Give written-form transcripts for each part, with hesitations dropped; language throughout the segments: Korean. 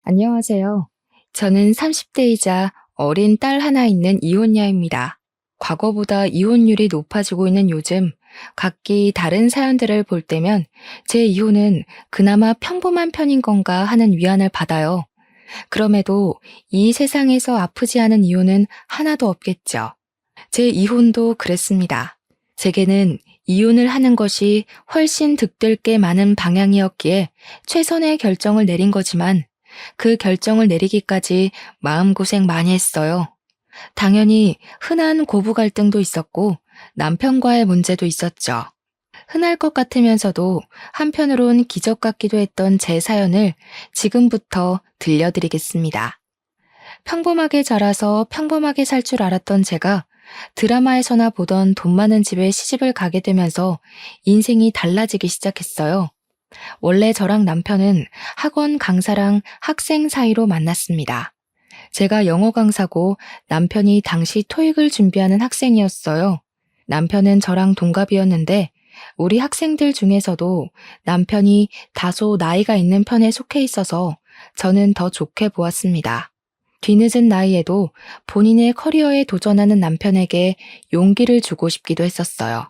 안녕하세요. 저는 30대이자 어린 딸 하나 있는 이혼녀입니다. 과거보다 이혼율이 높아지고 있는 요즘, 각기 다른 사연들을 볼 때면 제 이혼은 그나마 평범한 편인 건가 하는 위안을 받아요. 그럼에도 이 세상에서 아프지 않은 이혼은 하나도 없겠죠. 제 이혼도 그랬습니다. 제게는 이혼을 하는 것이 훨씬 득될 게 많은 방향이었기에 최선의 결정을 내린 거지만 그 결정을 내리기까지 마음고생 많이 했어요. 당연히 흔한 고부 갈등도 있었고 남편과의 문제도 있었죠. 흔할 것 같으면서도 한편으론 기적 같기도 했던 제 사연을 지금부터 들려드리겠습니다. 평범하게 자라서 평범하게 살 줄 알았던 제가 드라마에서나 보던 돈 많은 집에 시집을 가게 되면서 인생이 달라지기 시작했어요. 원래 저랑 남편은 학원 강사랑 학생 사이로 만났습니다. 제가 영어 강사고 남편이 당시 토익을 준비하는 학생이었어요. 남편은 저랑 동갑이었는데 우리 학생들 중에서도 남편이 다소 나이가 있는 편에 속해 있어서 저는 더 좋게 보았습니다. 뒤늦은 나이에도 본인의 커리어에 도전하는 남편에게 용기를 주고 싶기도 했었어요.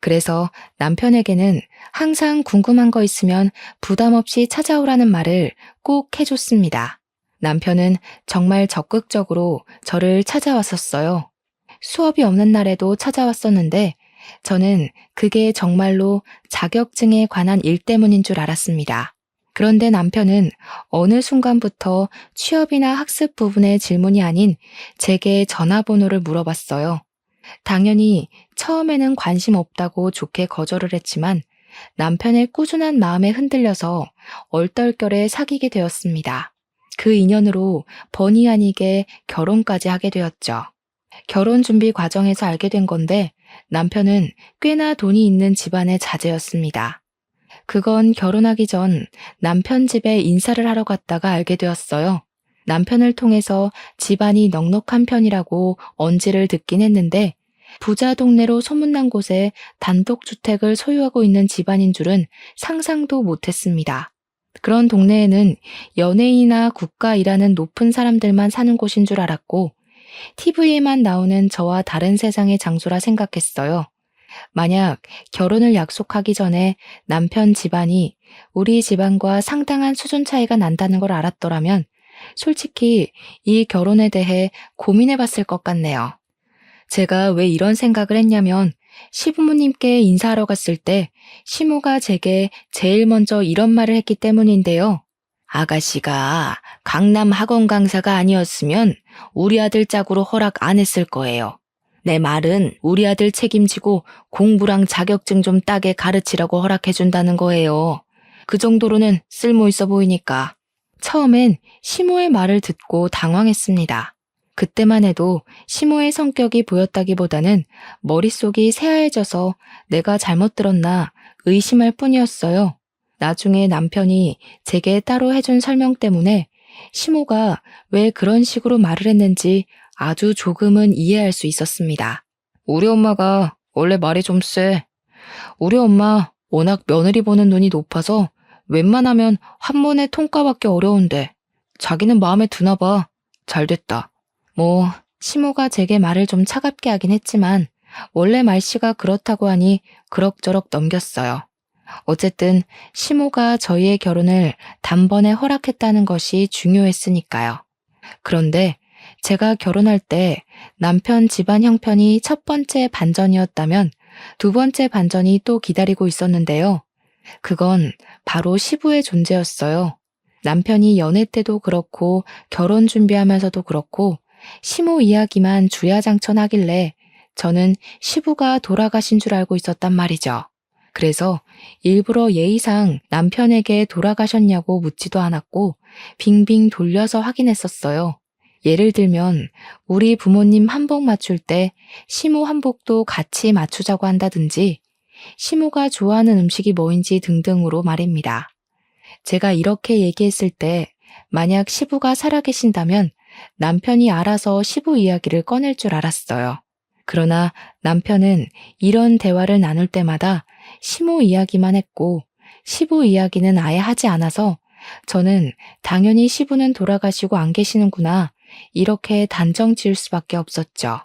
그래서 남편에게는 항상 궁금한 거 있으면 부담 없이 찾아오라는 말을 꼭 해줬습니다. 남편은 정말 적극적으로 저를 찾아왔었어요. 수업이 없는 날에도 찾아왔었는데 저는 그게 정말로 자격증에 관한 일 때문인 줄 알았습니다. 그런데 남편은 어느 순간부터 취업이나 학습 부분의 질문이 아닌 제게 전화번호를 물어봤어요. 당연히 처음에는 관심 없다고 좋게 거절을 했지만 남편의 꾸준한 마음에 흔들려서 얼떨결에 사귀게 되었습니다. 그 인연으로 본의 아니게 결혼까지 하게 되었죠. 결혼 준비 과정에서 알게 된 건데 남편은 꽤나 돈이 있는 집안의 자제였습니다. 그건 결혼하기 전 남편 집에 인사를 하러 갔다가 알게 되었어요. 남편을 통해서 집안이 넉넉한 편이라고 언지를 듣긴 했는데 부자 동네로 소문난 곳에 단독주택을 소유하고 있는 집안인 줄은 상상도 못했습니다. 그런 동네에는 연예인이나 국가 일하는 높은 사람들만 사는 곳인 줄 알았고 TV에만 나오는 저와 다른 세상의 장소라 생각했어요. 만약 결혼을 약속하기 전에 남편 집안이 우리 집안과 상당한 수준 차이가 난다는 걸 알았더라면 솔직히 이 결혼에 대해 고민해 봤을 것 같네요. 제가 왜 이런 생각을 했냐면 시부모님께 인사하러 갔을 때 시모가 제게 제일 먼저 이런 말을 했기 때문인데요. 아가씨가 강남 학원 강사가 아니었으면 우리 아들 짝으로 허락 안 했을 거예요. 내 말은 우리 아들 책임지고 공부랑 자격증 좀 따게 가르치라고 허락해준다는 거예요. 그 정도로는 쓸모 있어 보이니까. 처음엔 시모의 말을 듣고 당황했습니다. 그때만 해도 시모의 성격이 보였다기보다는 머릿속이 새하얘져서 내가 잘못 들었나 의심할 뿐이었어요. 나중에 남편이 제게 따로 해준 설명 때문에 시모가 왜 그런 식으로 말을 했는지 아주 조금은 이해할 수 있었습니다. 우리 엄마가 원래 말이 좀 세. 우리 엄마 워낙 며느리 보는 눈이 높아서 웬만하면 한 번에 통과받기 어려운데 자기는 마음에 드나 봐. 잘 됐다. 뭐 시모가 제게 말을 좀 차갑게 하긴 했지만 원래 말씨가 그렇다고 하니 그럭저럭 넘겼어요. 어쨌든 시모가 저희의 결혼을 단번에 허락했다는 것이 중요했으니까요. 그런데 제가 결혼할 때 남편 집안 형편이 첫 번째 반전이었다면 두 번째 반전이 또 기다리고 있었는데요. 그건 바로 시부의 존재였어요. 남편이 연애 때도 그렇고 결혼 준비하면서도 그렇고 시모 이야기만 주야장천하길래 저는 시부가 돌아가신 줄 알고 있었단 말이죠. 그래서 일부러 예의상 남편에게 돌아가셨냐고 묻지도 않았고 빙빙 돌려서 확인했었어요. 예를 들면 우리 부모님 한복 맞출 때 시모 한복도 같이 맞추자고 한다든지 시모가 좋아하는 음식이 뭐인지 등등으로 말입니다. 제가 이렇게 얘기했을 때 만약 시부가 살아계신다면 남편이 알아서 시부 이야기를 꺼낼 줄 알았어요. 그러나 남편은 이런 대화를 나눌 때마다 시모 이야기만 했고 시부 이야기는 아예 하지 않아서 저는 당연히 시부는 돌아가시고 안 계시는구나. 이렇게 단정 지을 수밖에 없었죠.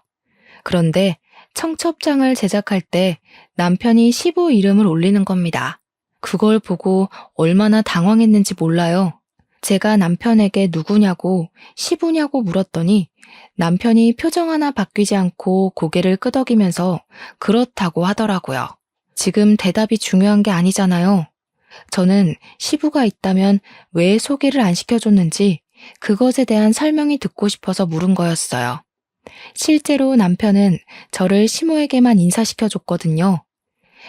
그런데 청첩장을 제작할 때 남편이 시부 이름을 올리는 겁니다. 그걸 보고 얼마나 당황했는지 몰라요. 제가 남편에게 누구냐고 시부냐고 물었더니 남편이 표정 하나 바뀌지 않고 고개를 끄덕이면서 그렇다고 하더라고요. 지금 대답이 중요한 게 아니잖아요. 저는 시부가 있다면 왜 소개를 안 시켜줬는지 그것에 대한 설명이 듣고 싶어서 물은 거였어요. 실제로 남편은 저를 시모에게만 인사시켜줬거든요.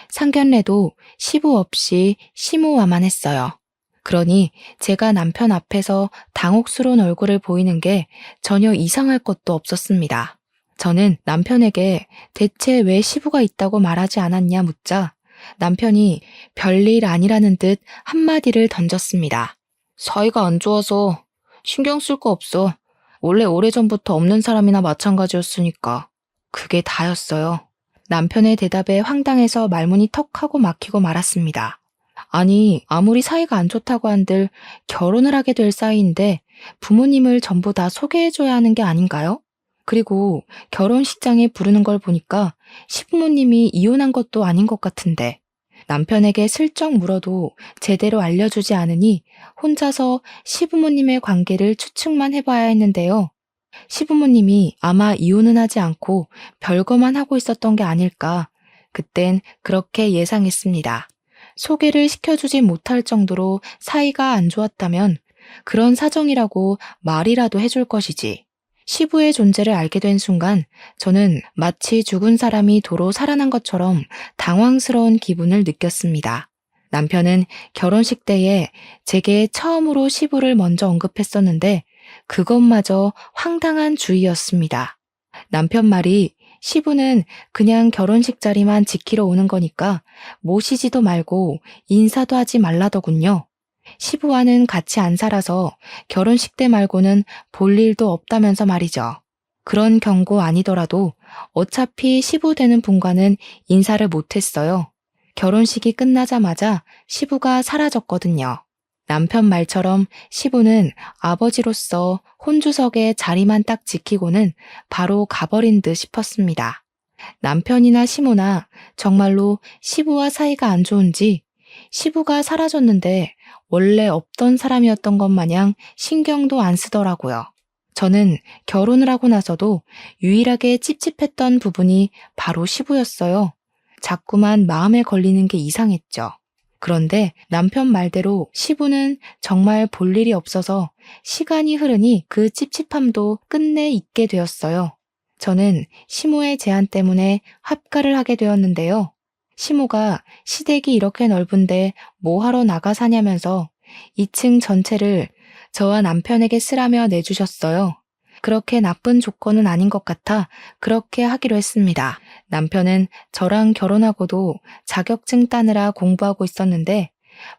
상견례도 시부 없이 시모와만 했어요. 그러니 제가 남편 앞에서 당혹스러운 얼굴을 보이는 게 전혀 이상할 것도 없었습니다. 저는 남편에게 대체 왜 시부가 있다고 말하지 않았냐 묻자 남편이 별일 아니라는 듯 한마디를 던졌습니다. 사이가 안 좋아서 신경 쓸 거 없어. 원래 오래전부터 없는 사람이나 마찬가지였으니까. 그게 다였어요. 남편의 대답에 황당해서 말문이 턱 하고 막히고 말았습니다. 아니, 아무리 사이가 안 좋다고 한들 결혼을 하게 될 사이인데 부모님을 전부 다 소개해줘야 하는 게 아닌가요? 그리고 결혼식장에 부르는 걸 보니까 시부모님이 이혼한 것도 아닌 것 같은데 남편에게 슬쩍 물어도 제대로 알려주지 않으니 혼자서 시부모님의 관계를 추측만 해봐야 했는데요. 시부모님이 아마 이혼은 하지 않고 별거만 하고 있었던 게 아닐까. 그땐 그렇게 예상했습니다. 소개를 시켜주지 못할 정도로 사이가 안 좋았다면 그런 사정이라고 말이라도 해줄 것이지. 시부의 존재를 알게 된 순간 저는 마치 죽은 사람이 도로 살아난 것처럼 당황스러운 기분을 느꼈습니다. 남편은 결혼식 때에 제게 처음으로 시부를 먼저 언급했었는데 그것마저 황당한 주의였습니다. 남편 말이 시부는 그냥 결혼식 자리만 지키러 오는 거니까 모시지도 말고 인사도 하지 말라더군요. 시부와는 같이 안 살아서 결혼식 때 말고는 볼 일도 없다면서 말이죠. 그런 경고 아니더라도 어차피 시부 되는 분과는 인사를 못했어요. 결혼식이 끝나자마자 시부가 사라졌거든요. 남편 말처럼 시부는 아버지로서 혼주석에 자리만 딱 지키고는 바로 가버린 듯 싶었습니다. 남편이나 시모나 정말로 시부와 사이가 안 좋은지 시부가 사라졌는데 원래 없던 사람이었던 것 마냥 신경도 안 쓰더라고요. 저는 결혼을 하고 나서도 유일하게 찝찝했던 부분이 바로 시부였어요. 자꾸만 마음에 걸리는 게 이상했죠. 그런데 남편 말대로 시부는 정말 볼 일이 없어서 시간이 흐르니 그 찝찝함도 끝내 잊게 되었어요. 저는 시모의 제안 때문에 합가를 하게 되었는데요. 시모가 시댁이 이렇게 넓은데 뭐하러 나가 사냐면서 2층 전체를 저와 남편에게 쓰라며 내주셨어요. 그렇게 나쁜 조건은 아닌 것 같아 그렇게 하기로 했습니다. 남편은 저랑 결혼하고도 자격증 따느라 공부하고 있었는데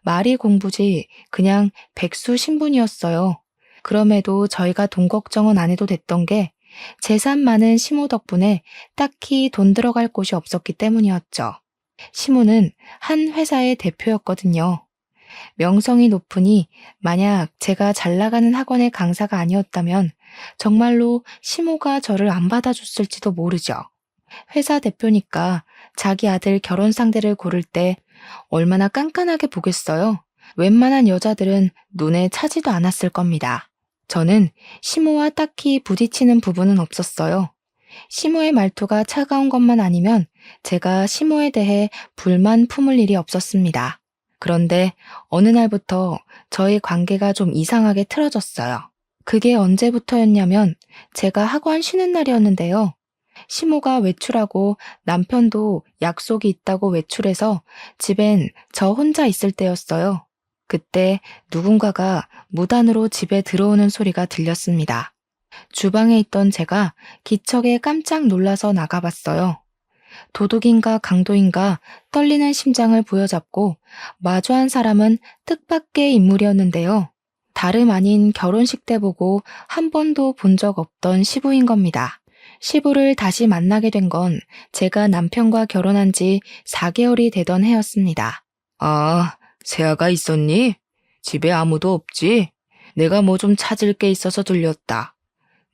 말이 공부지 그냥 백수 신분이었어요. 그럼에도 저희가 돈 걱정은 안 해도 됐던 게 재산 많은 시모 덕분에 딱히 돈 들어갈 곳이 없었기 때문이었죠. 시모는 한 회사의 대표였거든요. 명성이 높으니 만약 제가 잘 나가는 학원의 강사가 아니었다면 정말로 시모가 저를 안 받아줬을지도 모르죠. 회사 대표니까 자기 아들 결혼 상대를 고를 때 얼마나 깐깐하게 보겠어요. 웬만한 여자들은 눈에 차지도 않았을 겁니다. 저는 시모와 딱히 부딪히는 부분은 없었어요. 시모의 말투가 차가운 것만 아니면 제가 시모에 대해 불만 품을 일이 없었습니다. 그런데 어느 날부터 저희 관계가 좀 이상하게 틀어졌어요. 그게 언제부터였냐면 제가 학원 쉬는 날이었는데요. 시모가 외출하고 남편도 약속이 있다고 외출해서 집엔 저 혼자 있을 때였어요. 그때 누군가가 무단으로 집에 들어오는 소리가 들렸습니다. 주방에 있던 제가 기척에 깜짝 놀라서 나가봤어요. 도둑인가 강도인가 떨리는 심장을 부여잡고 마주한 사람은 뜻밖의 인물이었는데요. 다름 아닌 결혼식 때 보고 한 번도 본 적 없던 시부인 겁니다. 시부를 다시 만나게 된 건 제가 남편과 결혼한 지 4개월이 되던 해였습니다. 아, 새아가 있었니? 집에 아무도 없지? 내가 뭐 좀 찾을 게 있어서 들렸다.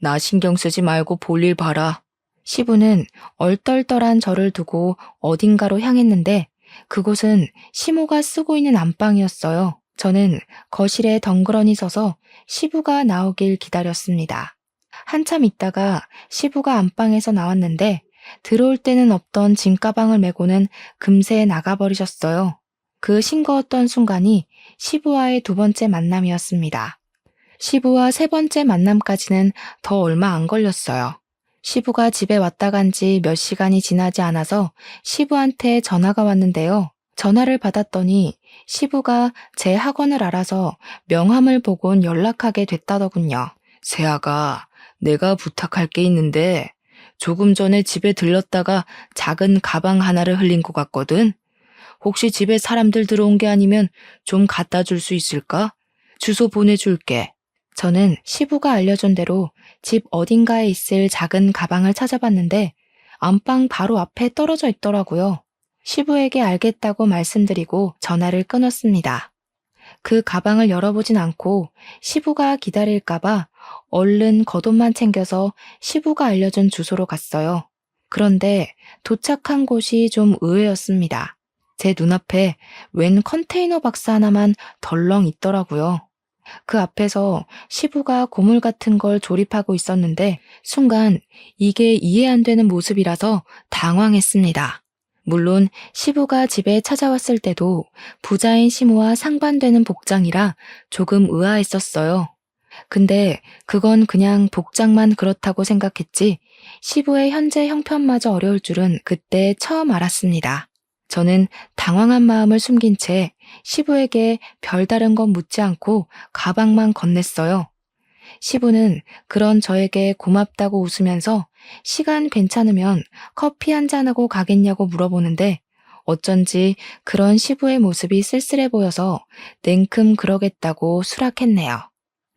나 신경 쓰지 말고 볼일 봐라. 시부는 얼떨떨한 저를 두고 어딘가로 향했는데 그곳은 시모가 쓰고 있는 안방이었어요. 저는 거실에 덩그러니 서서 시부가 나오길 기다렸습니다. 한참 있다가 시부가 안방에서 나왔는데 들어올 때는 없던 짐가방을 메고는 금세 나가버리셨어요. 그 싱거웠던 순간이 시부와의 두 번째 만남이었습니다. 시부와 세 번째 만남까지는 더 얼마 안 걸렸어요. 시부가 집에 왔다 간 지 몇 시간이 지나지 않아서 시부한테 전화가 왔는데요. 전화를 받았더니 시부가 제 학원을 알아서 명함을 보곤 연락하게 됐다더군요. 세아가, 내가 부탁할 게 있는데 조금 전에 집에 들렀다가 작은 가방 하나를 흘린 것 같거든. 혹시 집에 사람들 들어온 게 아니면 좀 갖다 줄 수 있을까? 주소 보내줄게. 저는 시부가 알려준 대로 집 어딘가에 있을 작은 가방을 찾아봤는데 안방 바로 앞에 떨어져 있더라고요. 시부에게 알겠다고 말씀드리고 전화를 끊었습니다. 그 가방을 열어보진 않고 시부가 기다릴까봐 얼른 겉옷만 챙겨서 시부가 알려준 주소로 갔어요. 그런데 도착한 곳이 좀 의외였습니다. 제 눈앞에 웬 컨테이너 박스 하나만 덜렁 있더라고요. 그 앞에서 시부가 고물 같은 걸 조립하고 있었는데 순간 이게 이해 안 되는 모습이라서 당황했습니다. 물론 시부가 집에 찾아왔을 때도 부자인 시모와 상반되는 복장이라 조금 의아했었어요. 근데 그건 그냥 복장만 그렇다고 생각했지 시부의 현재 형편마저 어려울 줄은 그때 처음 알았습니다. 저는 당황한 마음을 숨긴 채 시부에게 별다른 건 묻지 않고 가방만 건넸어요. 시부는 그런 저에게 고맙다고 웃으면서 시간 괜찮으면 커피 한 잔하고 가겠냐고 물어보는데 어쩐지 그런 시부의 모습이 쓸쓸해 보여서 냉큼 그러겠다고 수락했네요.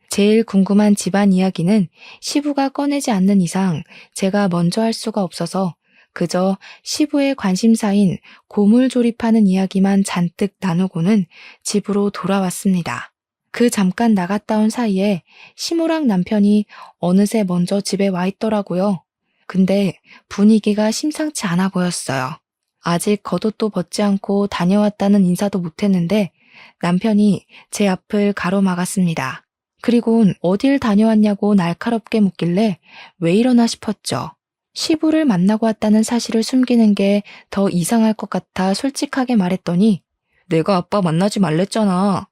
제일 궁금한 집안 이야기는 시부가 꺼내지 않는 이상 제가 먼저 할 수가 없어서 그저 시부의 관심사인 고물 조립하는 이야기만 잔뜩 나누고는 집으로 돌아왔습니다. 그 잠깐 나갔다 온 사이에 시모랑 남편이 어느새 먼저 집에 와 있더라고요. 근데 분위기가 심상치 않아 보였어요. 아직 겉옷도 벗지 않고 다녀왔다는 인사도 못했는데 남편이 제 앞을 가로막았습니다. 그리곤 어딜 다녀왔냐고 날카롭게 묻길래 왜 이러나 싶었죠. 시부를 만나고 왔다는 사실을 숨기는 게 더 이상할 것 같아 솔직하게 말했더니 내가 아빠 만나지 말랬잖아.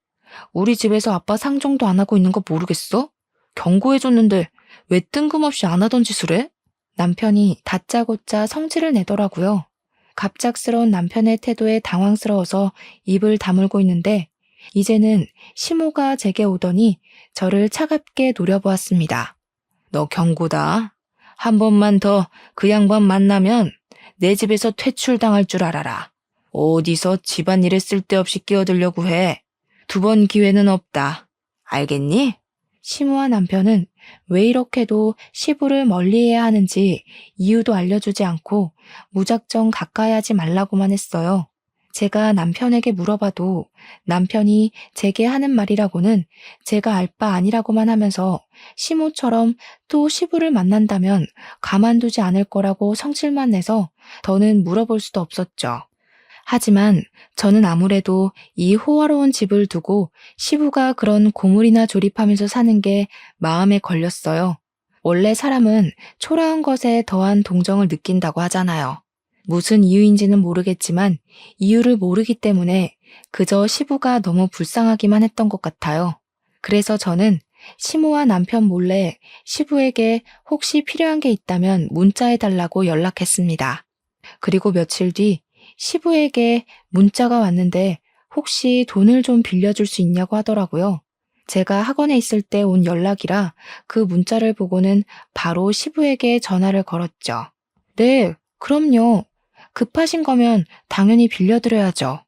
우리 집에서 아빠 상종도 안 하고 있는 거 모르겠어? 경고해줬는데 왜 뜬금없이 안 하던 짓을 해? 남편이 다짜고짜 성질을 내더라고요. 갑작스러운 남편의 태도에 당황스러워서 입을 다물고 있는데 이제는 시모가 제게 오더니 저를 차갑게 노려보았습니다. 너 경고다. 한 번만 더 그 양반 만나면 내 집에서 퇴출당할 줄 알아라. 어디서 집안일에 쓸데없이 끼어들려고 해. 두 번 기회는 없다. 알겠니? 시모와 남편은 왜 이렇게도 시부를 멀리해야 하는지 이유도 알려주지 않고 무작정 가까이 하지 말라고만 했어요. 제가 남편에게 물어봐도 남편이 제게 하는 말이라고는 제가 알 바 아니라고만 하면서 시모처럼 또 시부를 만난다면 가만두지 않을 거라고 성질만 내서 더는 물어볼 수도 없었죠. 하지만 저는 아무래도 이 호화로운 집을 두고 시부가 그런 고물이나 조립하면서 사는 게 마음에 걸렸어요. 원래 사람은 초라한 것에 더한 동정을 느낀다고 하잖아요. 무슨 이유인지는 모르겠지만 이유를 모르기 때문에 그저 시부가 너무 불쌍하기만 했던 것 같아요. 그래서 저는 시모와 남편 몰래 시부에게 혹시 필요한 게 있다면 문자해달라고 연락했습니다. 그리고 며칠 뒤 시부에게 문자가 왔는데 혹시 돈을 좀 빌려줄 수 있냐고 하더라고요. 제가 학원에 있을 때 온 연락이라 그 문자를 보고는 바로 시부에게 전화를 걸었죠. 네, 그럼요. 급하신 거면 당연히 빌려드려야죠.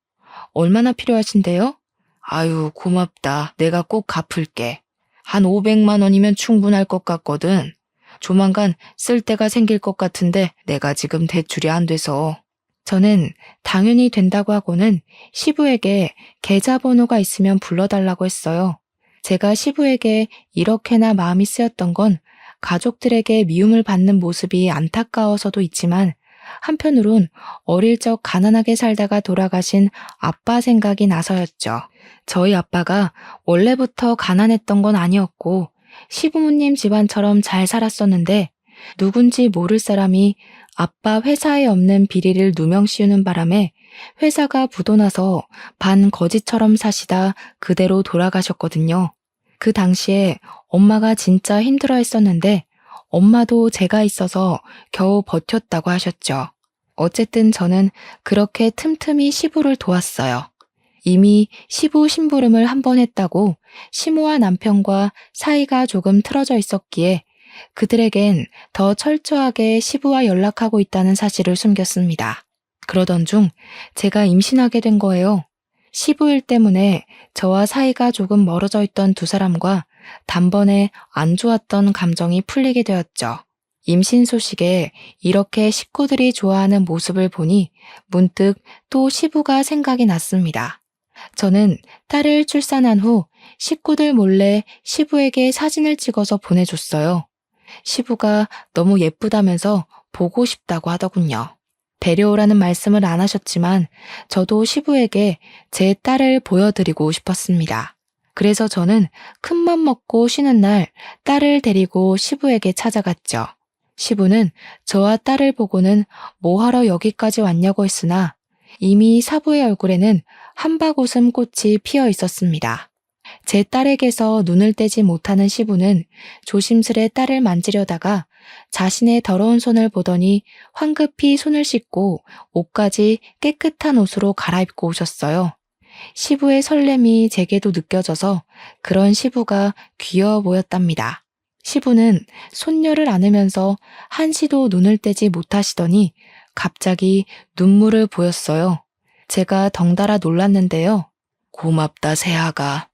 얼마나 필요하신데요? 아유, 고맙다. 내가 꼭 갚을게. 한 500만 원이면 충분할 것 같거든. 조만간 쓸 데가 생길 것 같은데 내가 지금 대출이 안 돼서. 저는 당연히 된다고 하고는 시부에게 계좌번호가 있으면 불러달라고 했어요. 제가 시부에게 이렇게나 마음이 쓰였던 건 가족들에게 미움을 받는 모습이 안타까워서도 있지만 한편으론 어릴 적 가난하게 살다가 돌아가신 아빠 생각이 나서였죠. 저희 아빠가 원래부터 가난했던 건 아니었고 시부모님 집안처럼 잘 살았었는데 누군지 모를 사람이 아빠 회사에 없는 비리를 누명 씌우는 바람에 회사가 부도나서 반 거지처럼 사시다 그대로 돌아가셨거든요. 그 당시에 엄마가 진짜 힘들어 했었는데 엄마도 제가 있어서 겨우 버텼다고 하셨죠. 어쨌든 저는 그렇게 틈틈이 시부를 도왔어요. 이미 시부 심부름을 한 번 했다고 시모와 남편과 사이가 조금 틀어져 있었기에 그들에겐 더 철저하게 시부와 연락하고 있다는 사실을 숨겼습니다. 그러던 중 제가 임신하게 된 거예요. 시부 일 때문에 저와 사이가 조금 멀어져 있던 두 사람과 단번에 안 좋았던 감정이 풀리게 되었죠. 임신 소식에 이렇게 식구들이 좋아하는 모습을 보니 문득 또 시부가 생각이 났습니다. 저는 딸을 출산한 후 식구들 몰래 시부에게 사진을 찍어서 보내줬어요. 시부가 너무 예쁘다면서 보고 싶다고 하더군요. 데려오라는 말씀을 안 하셨지만 저도 시부에게 제 딸을 보여드리고 싶었습니다. 그래서 저는 큰맘 먹고 쉬는 날 딸을 데리고 시부에게 찾아갔죠. 시부는 저와 딸을 보고는 뭐하러 여기까지 왔냐고 했으나 이미 사부의 얼굴에는 한박웃음 꽃이 피어 있었습니다. 제 딸에게서 눈을 떼지 못하는 시부는 조심스레 딸을 만지려다가 자신의 더러운 손을 보더니 황급히 손을 씻고 옷까지 깨끗한 옷으로 갈아입고 오셨어요. 시부의 설렘이 제게도 느껴져서 그런 시부가 귀여워 보였답니다. 시부는 손녀를 안으면서 한시도 눈을 떼지 못하시더니 갑자기 눈물을 보였어요. 제가 덩달아 놀랐는데요. 고맙다, 새아가.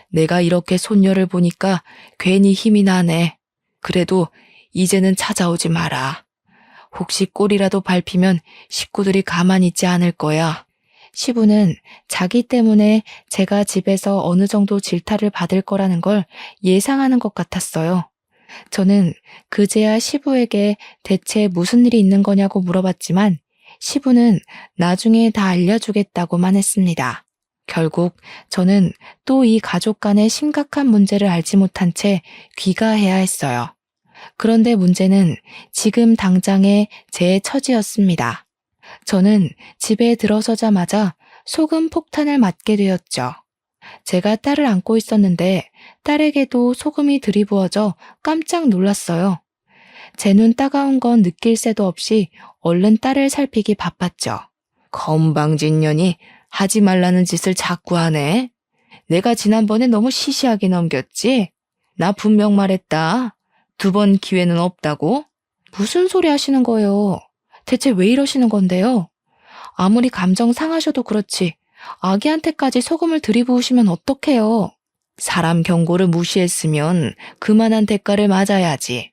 내가 이렇게 손녀를 보니까 괜히 힘이 나네. 그래도 이제는 찾아오지 마라. 혹시 꼬리라도 밟히면 식구들이 가만히 있지 않을 거야. 시부는 자기 때문에 제가 집에서 어느 정도 질타를 받을 거라는 걸 예상하는 것 같았어요. 저는 그제야 시부에게 대체 무슨 일이 있는 거냐고 물어봤지만 시부는 나중에 다 알려주겠다고만 했습니다. 결국 저는 또 이 가족 간의 심각한 문제를 알지 못한 채 귀가해야 했어요. 그런데 문제는 지금 당장의 제 처지였습니다. 저는 집에 들어서자마자 소금 폭탄을 맞게 되었죠. 제가 딸을 안고 있었는데 딸에게도 소금이 들이부어져 깜짝 놀랐어요. 제 눈 따가운 건 느낄 새도 없이 얼른 딸을 살피기 바빴죠. 건방진년이 하지 말라는 짓을 자꾸 하네. 내가 지난번에 너무 시시하게 넘겼지? 나 분명 말했다. 2번 기회는 없다고? 무슨 소리 하시는 거예요? 대체 왜 이러시는 건데요? 아무리 감정 상하셔도 그렇지 아기한테까지 소금을 들이부으시면 어떡해요? 사람 경고를 무시했으면 그만한 대가를 맞아야지.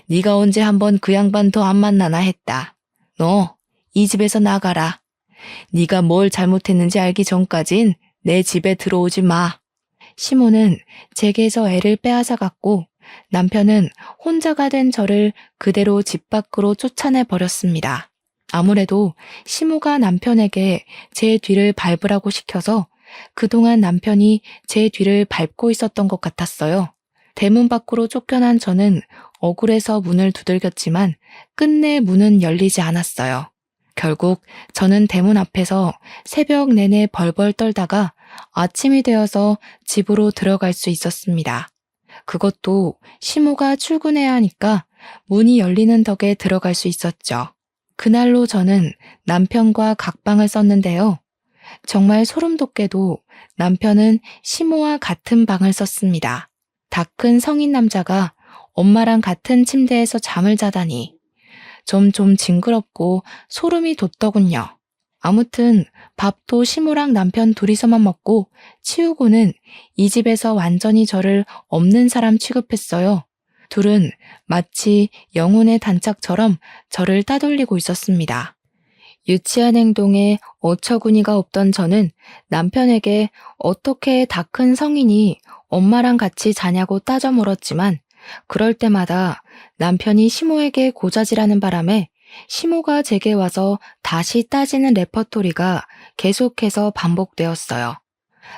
네가 언제 한번 그 양반 더 안 만나나 했다. 너 이 집에서 나가라. 네가 뭘 잘못했는지 알기 전까진 내 집에 들어오지 마. 시모는 제게서 애를 빼앗아갔고 남편은 혼자가 된 저를 그대로 집 밖으로 쫓아내 버렸습니다. 아무래도 시모가 남편에게 제 뒤를 밟으라고 시켜서 그동안 남편이 제 뒤를 밟고 있었던 것 같았어요. 대문 밖으로 쫓겨난 저는 억울해서 문을 두들겼지만 끝내 문은 열리지 않았어요. 결국 저는 대문 앞에서 새벽 내내 벌벌 떨다가 아침이 되어서 집으로 들어갈 수 있었습니다. 그것도 시모가 출근해야 하니까 문이 열리는 덕에 들어갈 수 있었죠. 그날로 저는 남편과 각방을 썼는데요. 정말 소름 돋게도 남편은 시모와 같은 방을 썼습니다. 다 큰 성인 남자가 엄마랑 같은 침대에서 잠을 자다니 좀 징그럽고 소름이 돋더군요. 아무튼 밥도 시모랑 남편 둘이서만 먹고 치우고는 이 집에서 완전히 저를 없는 사람 취급했어요. 둘은 마치 영혼의 단짝처럼 저를 따돌리고 있었습니다. 유치한 행동에 어처구니가 없던 저는 남편에게 어떻게 다 큰 성인이 엄마랑 같이 자냐고 따져 물었지만 그럴 때마다 남편이 시모에게 고자질하는 바람에 시모가 제게 와서 다시 따지는 레퍼토리가 계속해서 반복되었어요.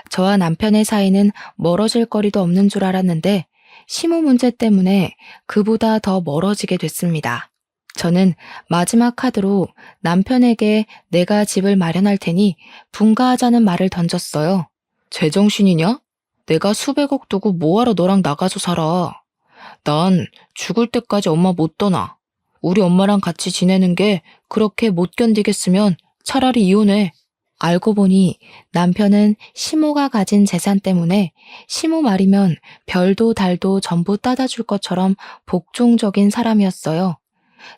저와 남편의 사이는 멀어질 거리도 없는 줄 알았는데 시모 문제 때문에 그보다 더 멀어지게 됐습니다. 저는 마지막 카드로 남편에게 내가 집을 마련할 테니 분가하자는 말을 던졌어요. 제정신이냐? 내가 수백억 두고 뭐하러 너랑 나가서 살아. 난 죽을 때까지 엄마 못 떠나. 우리 엄마랑 같이 지내는 게 그렇게 못 견디겠으면 차라리 이혼해. 알고 보니 남편은 시모가 가진 재산 때문에 시모 말이면 별도 달도 전부 따다 줄 것처럼 복종적인 사람이었어요.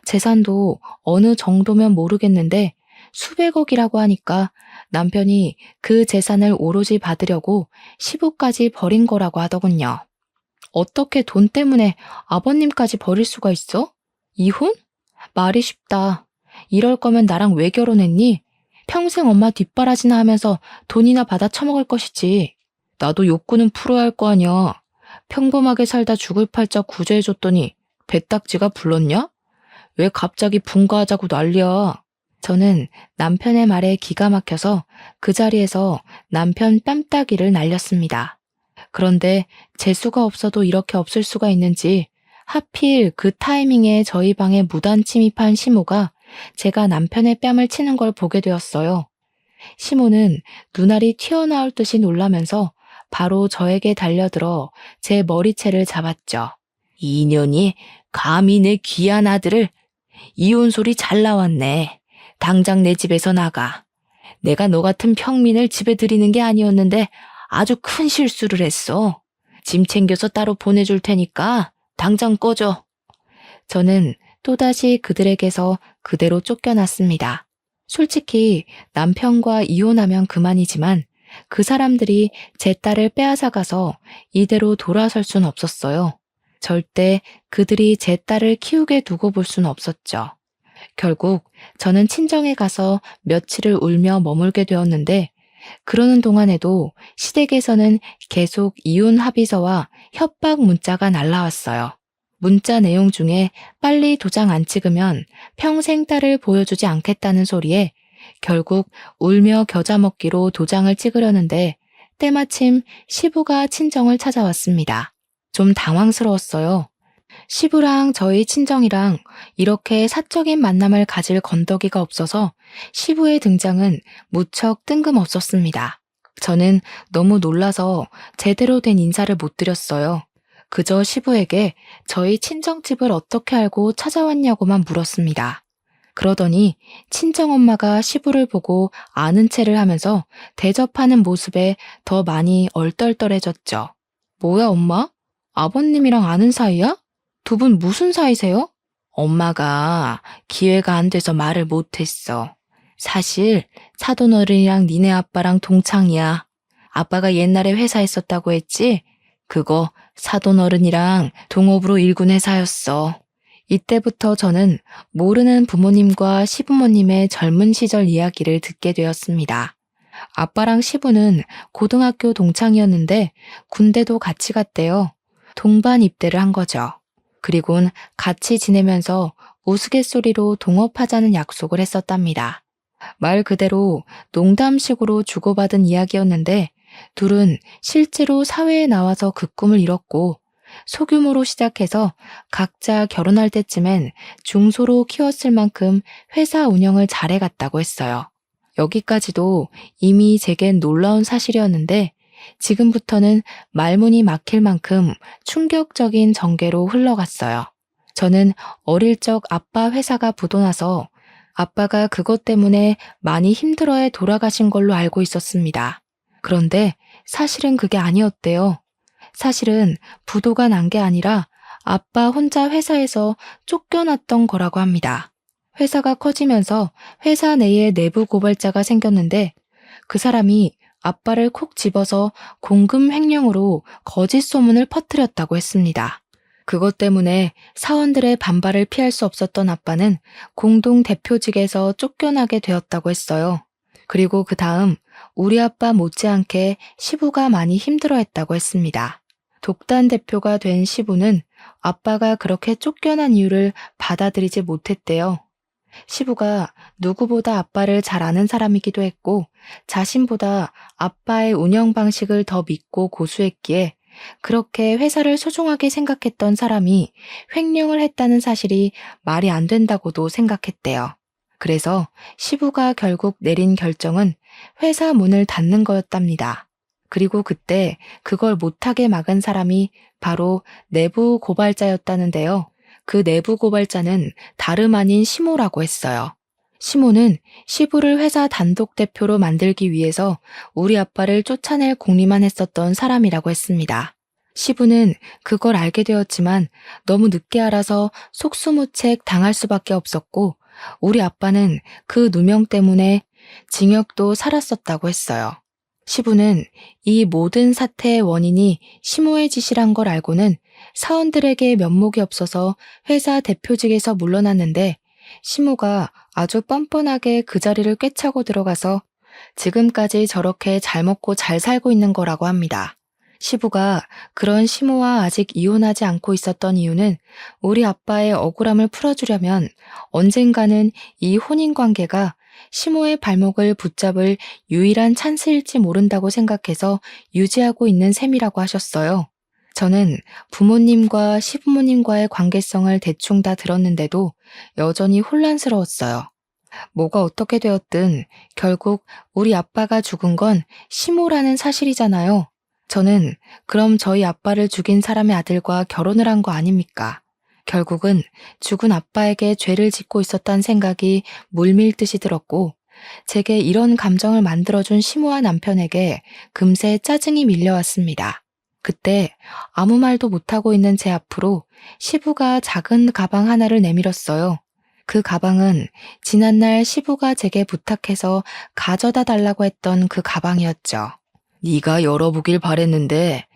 재산도 어느 정도면 모르겠는데 수백억이라고 하니까 남편이 그 재산을 오로지 받으려고 시부까지 버린 거라고 하더군요. 어떻게 돈 때문에 아버님까지 버릴 수가 있어? 이혼? 말이 쉽다. 이럴 거면 나랑 왜 결혼했니? 평생 엄마 뒷바라지나 하면서 돈이나 받아 처먹을 것이지. 나도 욕구는 풀어야 할 거 아니야. 평범하게 살다 죽을 팔자 구제해줬더니 배딱지가 불렀냐? 왜 갑자기 분가하자고 난리야? 저는 남편의 말에 기가 막혀서 그 자리에서 남편 뺨따기를 날렸습니다. 그런데 재수가 없어도 이렇게 없을 수가 있는지 하필 그 타이밍에 저희 방에 무단 침입한 시모가 제가 남편의 뺨을 치는 걸 보게 되었어요. 시모는 눈알이 튀어나올 듯이 놀라면서 바로 저에게 달려들어 제 머리채를 잡았죠. 이년이 감히 내 귀한 아들을. 이혼 소리 잘 나왔네. 당장 내 집에서 나가. 내가 너 같은 평민을 집에 들이는 게 아니었는데 아주 큰 실수를 했어. 짐 챙겨서 따로 보내줄 테니까 당장 꺼져. 저는 또다시 그들에게서 그대로 쫓겨났습니다. 솔직히 남편과 이혼하면 그만이지만 그 사람들이 제 딸을 빼앗아가서 이대로 돌아설 순 없었어요. 절대 그들이 제 딸을 키우게 두고 볼 순 없었죠. 결국 저는 친정에 가서 며칠을 울며 머물게 되었는데 그러는 동안에도 시댁에서는 계속 이혼 합의서와 협박 문자가 날라왔어요. 문자 내용 중에 빨리 도장 안 찍으면 평생 딸을 보여주지 않겠다는 소리에 결국 울며 겨자 먹기로 도장을 찍으려는데 때마침 시부가 친정을 찾아왔습니다. 좀 당황스러웠어요. 시부랑 저희 친정이랑 이렇게 사적인 만남을 가질 건더기가 없어서 시부의 등장은 무척 뜬금없었습니다. 저는 너무 놀라서 제대로 된 인사를 못 드렸어요. 그저 시부에게 저희 친정집을 어떻게 알고 찾아왔냐고만 물었습니다. 그러더니 친정엄마가 시부를 보고 아는 체를 하면서 대접하는 모습에 더 많이 얼떨떨해졌죠. 뭐야 엄마? 아버님이랑 아는 사이야? 두 분 무슨 사이세요? 엄마가 기회가 안 돼서 말을 못했어. 사실 사돈어른이랑 니네 아빠랑 동창이야. 아빠가 옛날에 회사 했었다고 했지? 그거 사돈어른이랑 동업으로 일군 회사였어. 이때부터 저는 모르는 부모님과 시부모님의 젊은 시절 이야기를 듣게 되었습니다. 아빠랑 시부는 고등학교 동창이었는데 군대도 같이 갔대요. 동반 입대를 한 거죠. 그리곤 같이 지내면서 우스갯소리로 동업하자는 약속을 했었답니다. 말 그대로 농담식으로 주고받은 이야기였는데 둘은 실제로 사회에 나와서 그 꿈을 이뤘고 소규모로 시작해서 각자 결혼할 때쯤엔 중소로 키웠을 만큼 회사 운영을 잘해갔다고 했어요. 여기까지도 이미 제겐 놀라운 사실이었는데 지금부터는 말문이 막힐 만큼 충격적인 전개로 흘러갔어요. 저는 어릴 적 아빠 회사가 부도나서 아빠가 그것 때문에 많이 힘들어해 돌아가신 걸로 알고 있었습니다. 그런데 사실은 그게 아니었대요. 사실은 부도가 난 게 아니라 아빠 혼자 회사에서 쫓겨났던 거라고 합니다. 회사가 커지면서 회사 내에 내부 고발자가 생겼는데 그 사람이 아빠를 콕 집어서 공금 횡령으로 거짓 소문을 퍼뜨렸다고 했습니다. 그것 때문에 사원들의 반발을 피할 수 없었던 아빠는 공동 대표직에서 쫓겨나게 되었다고 했어요. 그리고 그 다음 우리 아빠 못지않게 시부가 많이 힘들어했다고 했습니다. 독단 대표가 된 시부는 아빠가 그렇게 쫓겨난 이유를 받아들이지 못했대요. 시부가 누구보다 아빠를 잘 아는 사람이기도 했고 자신보다 아빠의 운영 방식을 더 믿고 고수했기에 그렇게 회사를 소중하게 생각했던 사람이 횡령을 했다는 사실이 말이 안 된다고도 생각했대요. 그래서 시부가 결국 내린 결정은 회사 문을 닫는 거였답니다. 그리고 그때 그걸 못하게 막은 사람이 바로 내부 고발자였다는데요. 그 내부 고발자는 다름 아닌 시모라고 했어요. 시모는 시부를 회사 단독 대표로 만들기 위해서 우리 아빠를 쫓아낼 궁리만 했었던 사람이라고 했습니다. 시부는 그걸 알게 되었지만 너무 늦게 알아서 속수무책 당할 수밖에 없었고 우리 아빠는 그 누명 때문에 징역도 살았었다고 했어요. 시부는 이 모든 사태의 원인이 시모의 짓이란 걸 알고는 사원들에게 면목이 없어서 회사 대표직에서 물러났는데 시모가 아주 뻔뻔하게 그 자리를 꿰차고 들어가서 지금까지 저렇게 잘 먹고 잘 살고 있는 거라고 합니다. 시부가 그런 시모와 아직 이혼하지 않고 있었던 이유는 우리 아빠의 억울함을 풀어주려면 언젠가는 이 혼인관계가 시모의 발목을 붙잡을 유일한 찬스일지 모른다고 생각해서 유지하고 있는 셈이라고 하셨어요. 저는 부모님과 시부모님과의 관계성을 대충 다 들었는데도 여전히 혼란스러웠어요. 뭐가 어떻게 되었든 결국 우리 아빠가 죽은 건 시모라는 사실이잖아요. 저는 그럼 저희 아빠를 죽인 사람의 아들과 결혼을 한 거 아닙니까? 결국은 죽은 아빠에게 죄를 짓고 있었다는 생각이 물밀듯이 들었고 제게 이런 감정을 만들어준 시모와 남편에게 금세 짜증이 밀려왔습니다. 그때 아무 말도 못하고 있는 제 앞으로 시부가 작은 가방 하나를 내밀었어요. 그 가방은 지난날 시부가 제게 부탁해서 가져다 달라고 했던 그 가방이었죠. 네가 열어보길 바랬는데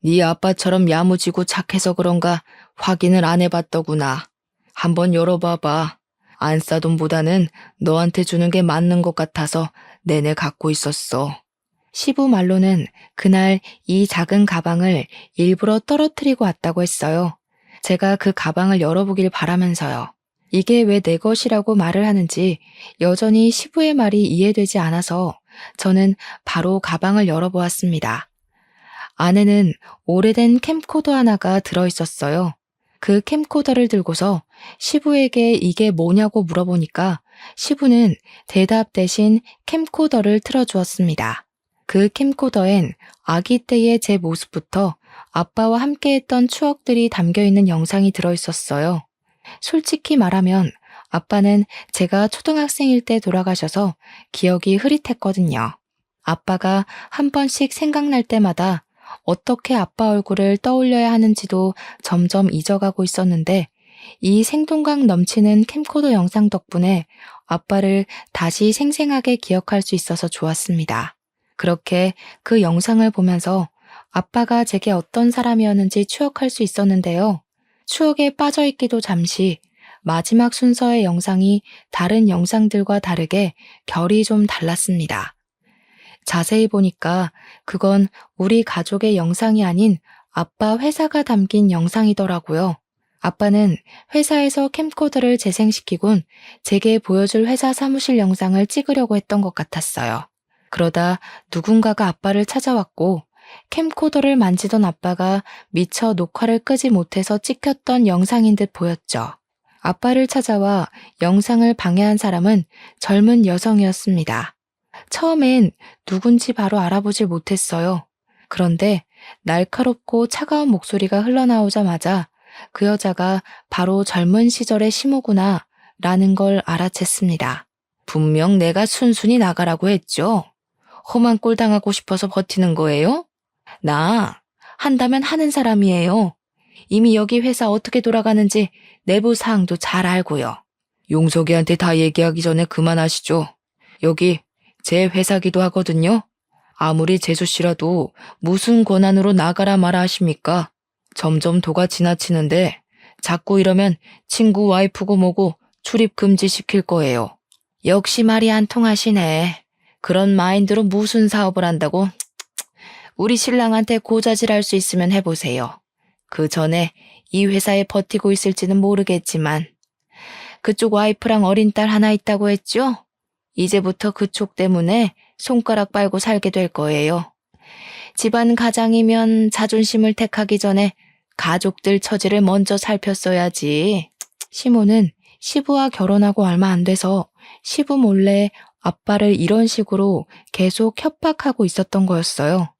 네 아빠처럼 야무지고 착해서 그런가 확인을 안 해봤더구나. 한번 열어봐봐. 안 싸돈보다는 너한테 주는 게 맞는 것 같아서 내내 갖고 있었어. 시부 말로는 그날 이 작은 가방을 일부러 떨어뜨리고 왔다고 했어요. 제가 그 가방을 열어보길 바라면서요. 이게 왜 내 것이라고 말을 하는지 여전히 시부의 말이 이해되지 않아서 저는 바로 가방을 열어보았습니다. 안에는 오래된 캠코더 하나가 들어있었어요. 그 캠코더를 들고서 시부에게 이게 뭐냐고 물어보니까 시부는 대답 대신 캠코더를 틀어주었습니다. 그 캠코더엔 아기 때의 제 모습부터 아빠와 함께했던 추억들이 담겨있는 영상이 들어있었어요. 솔직히 말하면 아빠는 제가 초등학생일 때 돌아가셔서 기억이 흐릿했거든요. 아빠가 한 번씩 생각날 때마다 어떻게 아빠 얼굴을 떠올려야 하는지도 점점 잊어가고 있었는데 이 생동감 넘치는 캠코더 영상 덕분에 아빠를 다시 생생하게 기억할 수 있어서 좋았습니다. 그렇게 그 영상을 보면서 아빠가 제게 어떤 사람이었는지 추억할 수 있었는데요. 추억에 빠져있기도 잠시 마지막 순서의 영상이 다른 영상들과 다르게 결이 좀 달랐습니다. 자세히 보니까 그건 우리 가족의 영상이 아닌 아빠 회사가 담긴 영상이더라고요. 아빠는 회사에서 캠코더를 재생시키곤 제게 보여줄 회사 사무실 영상을 찍으려고 했던 것 같았어요. 그러다 누군가가 아빠를 찾아왔고 캠코더를 만지던 아빠가 미처 녹화를 끄지 못해서 찍혔던 영상인 듯 보였죠. 아빠를 찾아와 영상을 방해한 사람은 젊은 여성이었습니다. 처음엔 누군지 바로 알아보질 못했어요. 그런데 날카롭고 차가운 목소리가 흘러나오자마자 그 여자가 바로 젊은 시절의 시모구나 라는 걸 알아챘습니다. 분명 내가 순순히 나가라고 했죠. 험한 꼴 당하고 싶어서 버티는 거예요? 나 한다면 하는 사람이에요. 이미 여기 회사 어떻게 돌아가는지 내부 사항도 잘 알고요. 용석이한테 다 얘기하기 전에 그만하시죠. 여기 제 회사기도 하거든요. 아무리 재수 씨라도 무슨 권한으로 나가라 마라 하십니까? 점점 도가 지나치는데 자꾸 이러면 친구 와이프고 뭐고 출입 금지 시킬 거예요. 역시 말이 안 통하시네. 그런 마인드로 무슨 사업을 한다고? 우리 신랑한테 고자질할 수 있으면 해보세요. 그 전에 이 회사에 버티고 있을지는 모르겠지만 그쪽 와이프랑 어린 딸 하나 있다고 했죠? 이제부터 그쪽 때문에 손가락 빨고 살게 될 거예요. 집안 가장이면 자존심을 택하기 전에 가족들 처지를 먼저 살폈어야지. 시모는 시부와 결혼하고 얼마 안 돼서 시부 몰래 아빠를 이런 식으로 계속 협박하고 있었던 거였어요.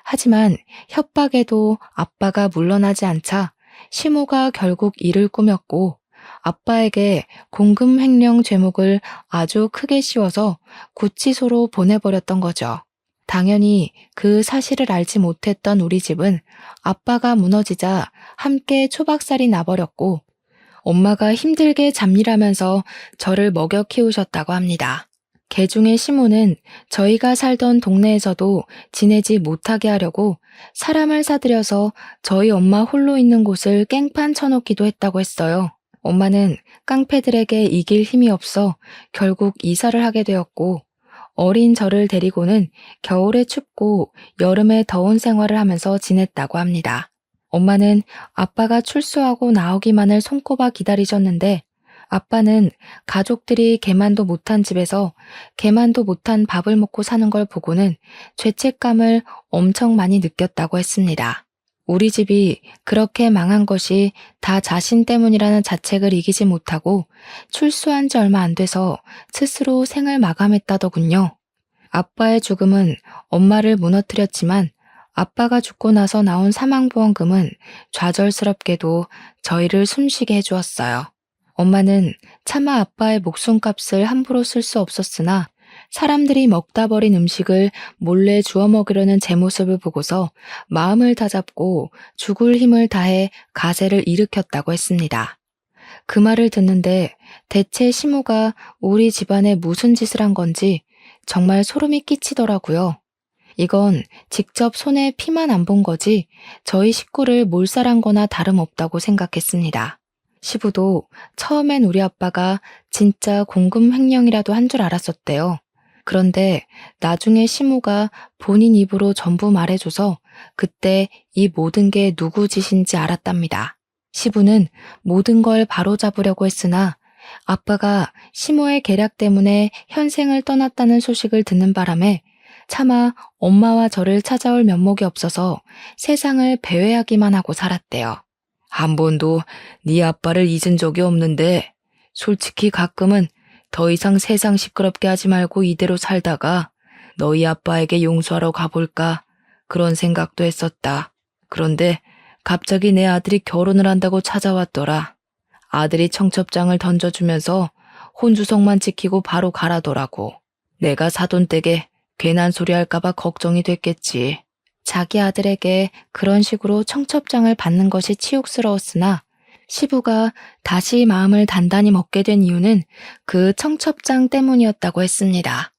하지만 협박에도 아빠가 물러나지 않자 시모가 결국 일을 꾸몄고 아빠에게 공금횡령 죄목을 아주 크게 씌워서 구치소로 보내버렸던 거죠. 당연히 그 사실을 알지 못했던 우리 집은 아빠가 무너지자 함께 초박살이 나버렸고 엄마가 힘들게 잡일하면서 저를 먹여 키우셨다고 합니다. 개중의 시모는 저희가 살던 동네에서도 지내지 못하게 하려고 사람을 사들여서 저희 엄마 홀로 있는 곳을 깽판 쳐놓기도 했다고 했어요. 엄마는 깡패들에게 이길 힘이 없어 결국 이사를 하게 되었고 어린 저를 데리고는 겨울에 춥고 여름에 더운 생활을 하면서 지냈다고 합니다. 엄마는 아빠가 출소하고 나오기만을 손꼽아 기다리셨는데 아빠는 가족들이 개만도 못한 집에서 개만도 못한 밥을 먹고 사는 걸 보고는 죄책감을 엄청 많이 느꼈다고 했습니다. 우리 집이 그렇게 망한 것이 다 자신 때문이라는 자책을 이기지 못하고 출소한 지 얼마 안 돼서 스스로 생을 마감했다더군요. 아빠의 죽음은 엄마를 무너뜨렸지만 아빠가 죽고 나서 나온 사망보험금은 좌절스럽게도 저희를 숨쉬게 해주었어요. 엄마는 차마 아빠의 목숨값을 함부로 쓸 수 없었으나 사람들이 먹다 버린 음식을 몰래 주워 먹으려는 제 모습을 보고서 마음을 다잡고 죽을 힘을 다해 가세를 일으켰다고 했습니다. 그 말을 듣는데 대체 시모가 우리 집안에 무슨 짓을 한 건지 정말 소름이 끼치더라고요. 이건 직접 손에 피만 안 본 거지 저희 식구를 몰살한 거나 다름없다고 생각했습니다. 시부도 처음엔 우리 아빠가 진짜 공금 횡령이라도 한 줄 알았었대요. 그런데 나중에 시모가 본인 입으로 전부 말해줘서 그때 이 모든 게 누구 짓인지 알았답니다. 시부는 모든 걸 바로잡으려고 했으나 아빠가 시모의 계략 때문에 현생을 떠났다는 소식을 듣는 바람에 차마 엄마와 저를 찾아올 면목이 없어서 세상을 배회하기만 하고 살았대요. 한 번도 네 아빠를 잊은 적이 없는데 솔직히 가끔은 더 이상 세상 시끄럽게 하지 말고 이대로 살다가 너희 아빠에게 용서하러 가볼까 그런 생각도 했었다. 그런데 갑자기 내 아들이 결혼을 한다고 찾아왔더라. 아들이 청첩장을 던져주면서 혼주성만 지키고 바로 가라더라고. 내가 사돈댁에 괜한 소리 할까봐 걱정이 됐겠지. 자기 아들에게 그런 식으로 청첩장을 받는 것이 치욕스러웠으나 시부가 다시 마음을 단단히 먹게 된 이유는 그 청첩장 때문이었다고 했습니다.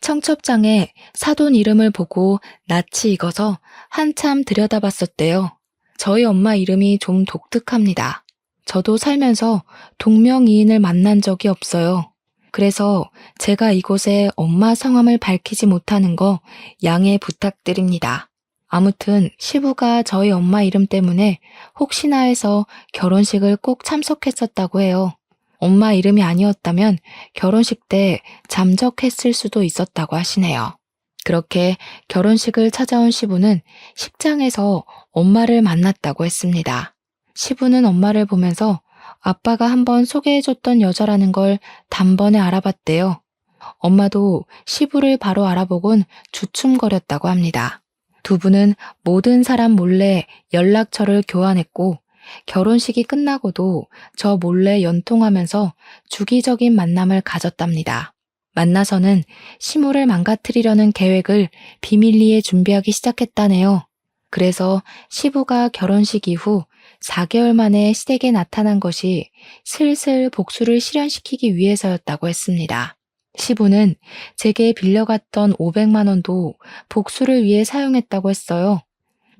청첩장에 사돈 이름을 보고 낯이 익어서 한참 들여다봤었대요. 저희 엄마 이름이 좀 독특합니다. 저도 살면서 동명이인을 만난 적이 없어요. 그래서 제가 이곳에 엄마 성함을 밝히지 못하는 거 양해 부탁드립니다. 아무튼 시부가 저희 엄마 이름 때문에 혹시나 해서 결혼식을 꼭 참석했었다고 해요. 엄마 이름이 아니었다면 결혼식 때 잠적했을 수도 있었다고 하시네요. 그렇게 결혼식을 찾아온 시부는 식장에서 엄마를 만났다고 했습니다. 시부는 엄마를 보면서 아빠가 한번 소개해줬던 여자라는 걸 단번에 알아봤대요. 엄마도 시부를 바로 알아보곤 주춤거렸다고 합니다. 두 분은 모든 사람 몰래 연락처를 교환했고 결혼식이 끝나고도 저 몰래 연통하면서 주기적인 만남을 가졌답니다. 만나서는 시모를 망가뜨리려는 계획을 비밀리에 준비하기 시작했다네요. 그래서 시부가 결혼식 이후 4개월 만에 시댁에 나타난 것이 슬슬 복수를 실현시키기 위해서였다고 했습니다. 시부는 제게 빌려갔던 500만 원도 복수를 위해 사용했다고 했어요.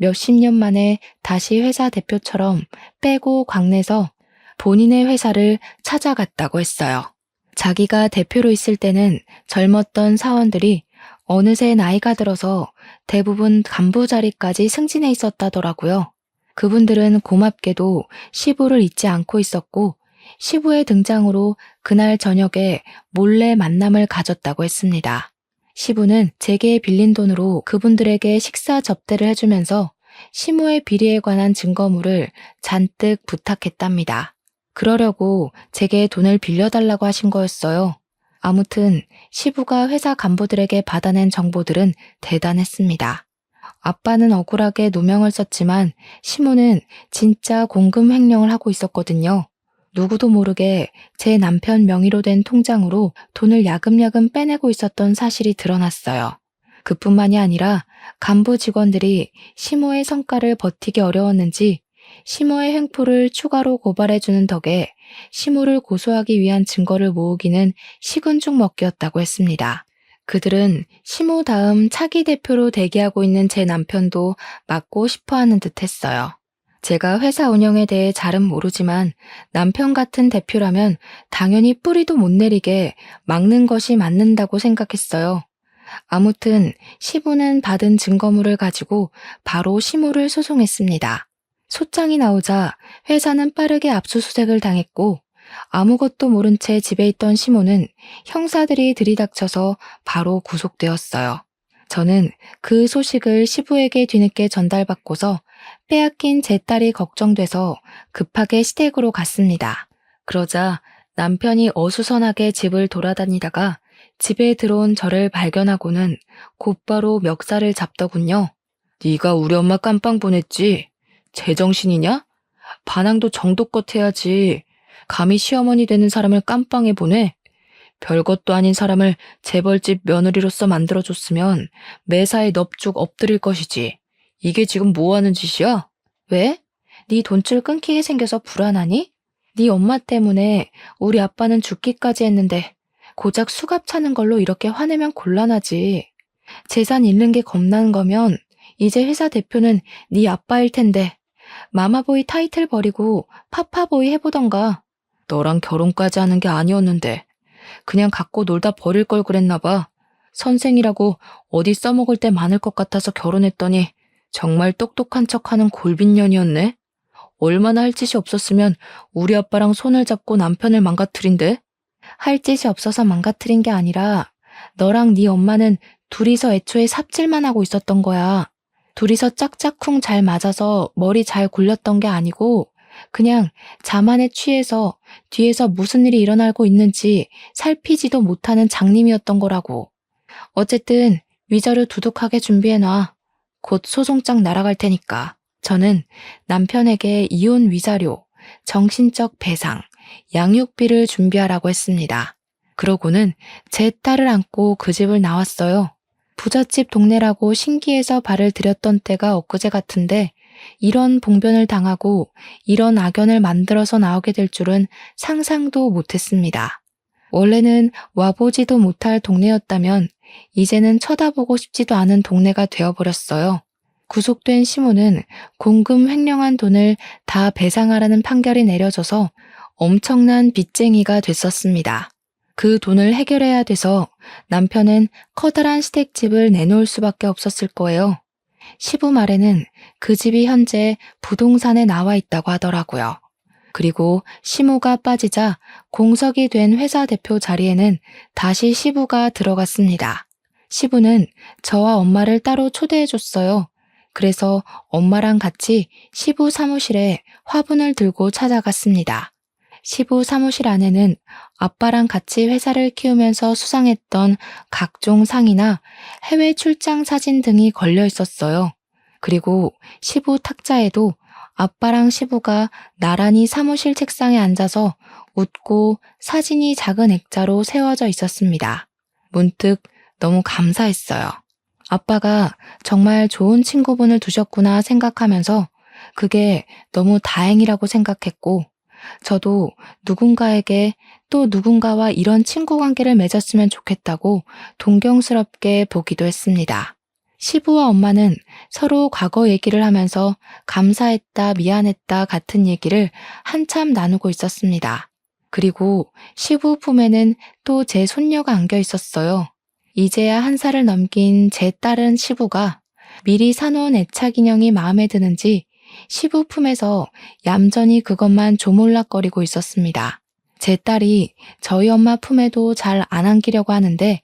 몇십 년 만에 다시 회사 대표처럼 빼고 광내서 본인의 회사를 찾아갔다고 했어요. 자기가 대표로 있을 때는 젊었던 사원들이 어느새 나이가 들어서 대부분 간부 자리까지 승진해 있었다더라고요. 그분들은 고맙게도 시부를 잊지 않고 있었고 시부의 등장으로 그날 저녁에 몰래 만남을 가졌다고 했습니다. 시부는 제게 빌린 돈으로 그분들에게 식사 접대를 해주면서 시무의 비리에 관한 증거물을 잔뜩 부탁했답니다. 그러려고 제게 돈을 빌려달라고 하신 거였어요. 아무튼 시부가 회사 간부들에게 받아낸 정보들은 대단했습니다. 아빠는 억울하게 누명을 썼지만 시모는 진짜 공금 횡령을 하고 있었거든요. 누구도 모르게 제 남편 명의로 된 통장으로 돈을 야금야금 빼내고 있었던 사실이 드러났어요. 그뿐만이 아니라 간부 직원들이 시모의 성과를 버티기 어려웠는지 시모의 횡포를 추가로 고발해주는 덕에 시모를 고소하기 위한 증거를 모으기는 식은 죽 먹기였다고 했습니다. 그들은 시모 다음 차기 대표로 대기하고 있는 제 남편도 맡고 싶어하는 듯 했어요. 제가 회사 운영에 대해 잘은 모르지만 남편 같은 대표라면 당연히 뿌리도 못 내리게 막는 것이 맞는다고 생각했어요. 아무튼 시부는 받은 증거물을 가지고 바로 시모를 소송했습니다. 소장이 나오자 회사는 빠르게 압수수색을 당했고 아무것도 모른 채 집에 있던 시모는 형사들이 들이닥쳐서 바로 구속되었어요. 저는 그 소식을 시부에게 뒤늦게 전달받고서 빼앗긴 제 딸이 걱정돼서 급하게 시댁으로 갔습니다. 그러자 남편이 어수선하게 집을 돌아다니다가 집에 들어온 저를 발견하고는 곧바로 멱살을 잡더군요. 네가 우리 엄마 깜빵 보냈지? 제정신이냐? 반항도 정도껏 해야지. 감히 시어머니 되는 사람을 깜빵에 보내? 별것도 아닌 사람을 재벌집 며느리로서 만들어줬으면 매사에 넙죽 엎드릴 것이지. 이게 지금 뭐 하는 짓이야? 왜? 네 돈줄 끊기게 생겨서 불안하니? 네 엄마 때문에 우리 아빠는 죽기까지 했는데 고작 수갑 차는 걸로 이렇게 화내면 곤란하지. 재산 잃는 게 겁나는 거면 이제 회사 대표는 네 아빠일 텐데 마마보이 타이틀 버리고 파파보이 해보던가. 너랑 결혼까지 하는 게 아니었는데 그냥 갖고 놀다 버릴 걸 그랬나 봐. 선생이라고 어디 써먹을 때 많을 것 같아서 결혼했더니 정말 똑똑한 척하는 골빈년이었네. 얼마나 할 짓이 없었으면 우리 아빠랑 손을 잡고 남편을 망가뜨린대. 할 짓이 없어서 망가뜨린 게 아니라 너랑 네 엄마는 둘이서 애초에 삽질만 하고 있었던 거야. 둘이서 짝짝쿵 잘 맞아서 머리 잘 굴렸던 게 아니고 그냥 자만에 취해서 뒤에서 무슨 일이 일어나고 있는지 살피지도 못하는 장님이었던 거라고. 어쨌든 위자료 두둑하게 준비해놔. 곧 소송장 날아갈 테니까. 저는 남편에게 이혼 위자료, 정신적 배상, 양육비를 준비하라고 했습니다. 그러고는 제 딸을 안고 그 집을 나왔어요. 부잣집 동네라고 신기해서 발을 들였던 때가 엊그제 같은데 이런 봉변을 당하고 이런 악연을 만들어서 나오게 될 줄은 상상도 못했습니다. 원래는 와보지도 못할 동네였다면 이제는 쳐다보고 싶지도 않은 동네가 되어버렸어요. 구속된 시모는 공금 횡령한 돈을 다 배상하라는 판결이 내려져서 엄청난 빚쟁이가 됐었습니다. 그 돈을 해결해야 돼서 남편은 커다란 시댁집을 내놓을 수밖에 없었을 거예요. 시부 말에는 그 집이 현재 부동산에 나와 있다고 하더라고요. 그리고 시모가 빠지자 공석이 된 회사 대표 자리에는 다시 시부가 들어갔습니다. 시부는 저와 엄마를 따로 초대해줬어요. 그래서 엄마랑 같이 시부 사무실에 화분을 들고 찾아갔습니다. 시부 사무실 안에는 아빠랑 같이 회사를 키우면서 수상했던 각종 상이나 해외 출장 사진 등이 걸려 있었어요. 그리고 시부 탁자에도 아빠랑 시부가 나란히 사무실 책상에 앉아서 웃고 사진이 작은 액자로 세워져 있었습니다. 문득 너무 감사했어요. 아빠가 정말 좋은 친구분을 두셨구나 생각하면서 그게 너무 다행이라고 생각했고 저도 누군가에게 또 누군가와 이런 친구 관계를 맺었으면 좋겠다고 동경스럽게 보기도 했습니다. 시부와 엄마는 서로 과거 얘기를 하면서 감사했다, 미안했다 같은 얘기를 한참 나누고 있었습니다. 그리고 시부 품에는 또 제 손녀가 안겨 있었어요. 이제야 1살을 넘긴 제 딸은 시부가 미리 사놓은 애착 인형이 마음에 드는지 시부 품에서 얌전히 그것만 조물락거리고 있었습니다. 제 딸이 저희 엄마 품에도 잘 안 안기려고 하는데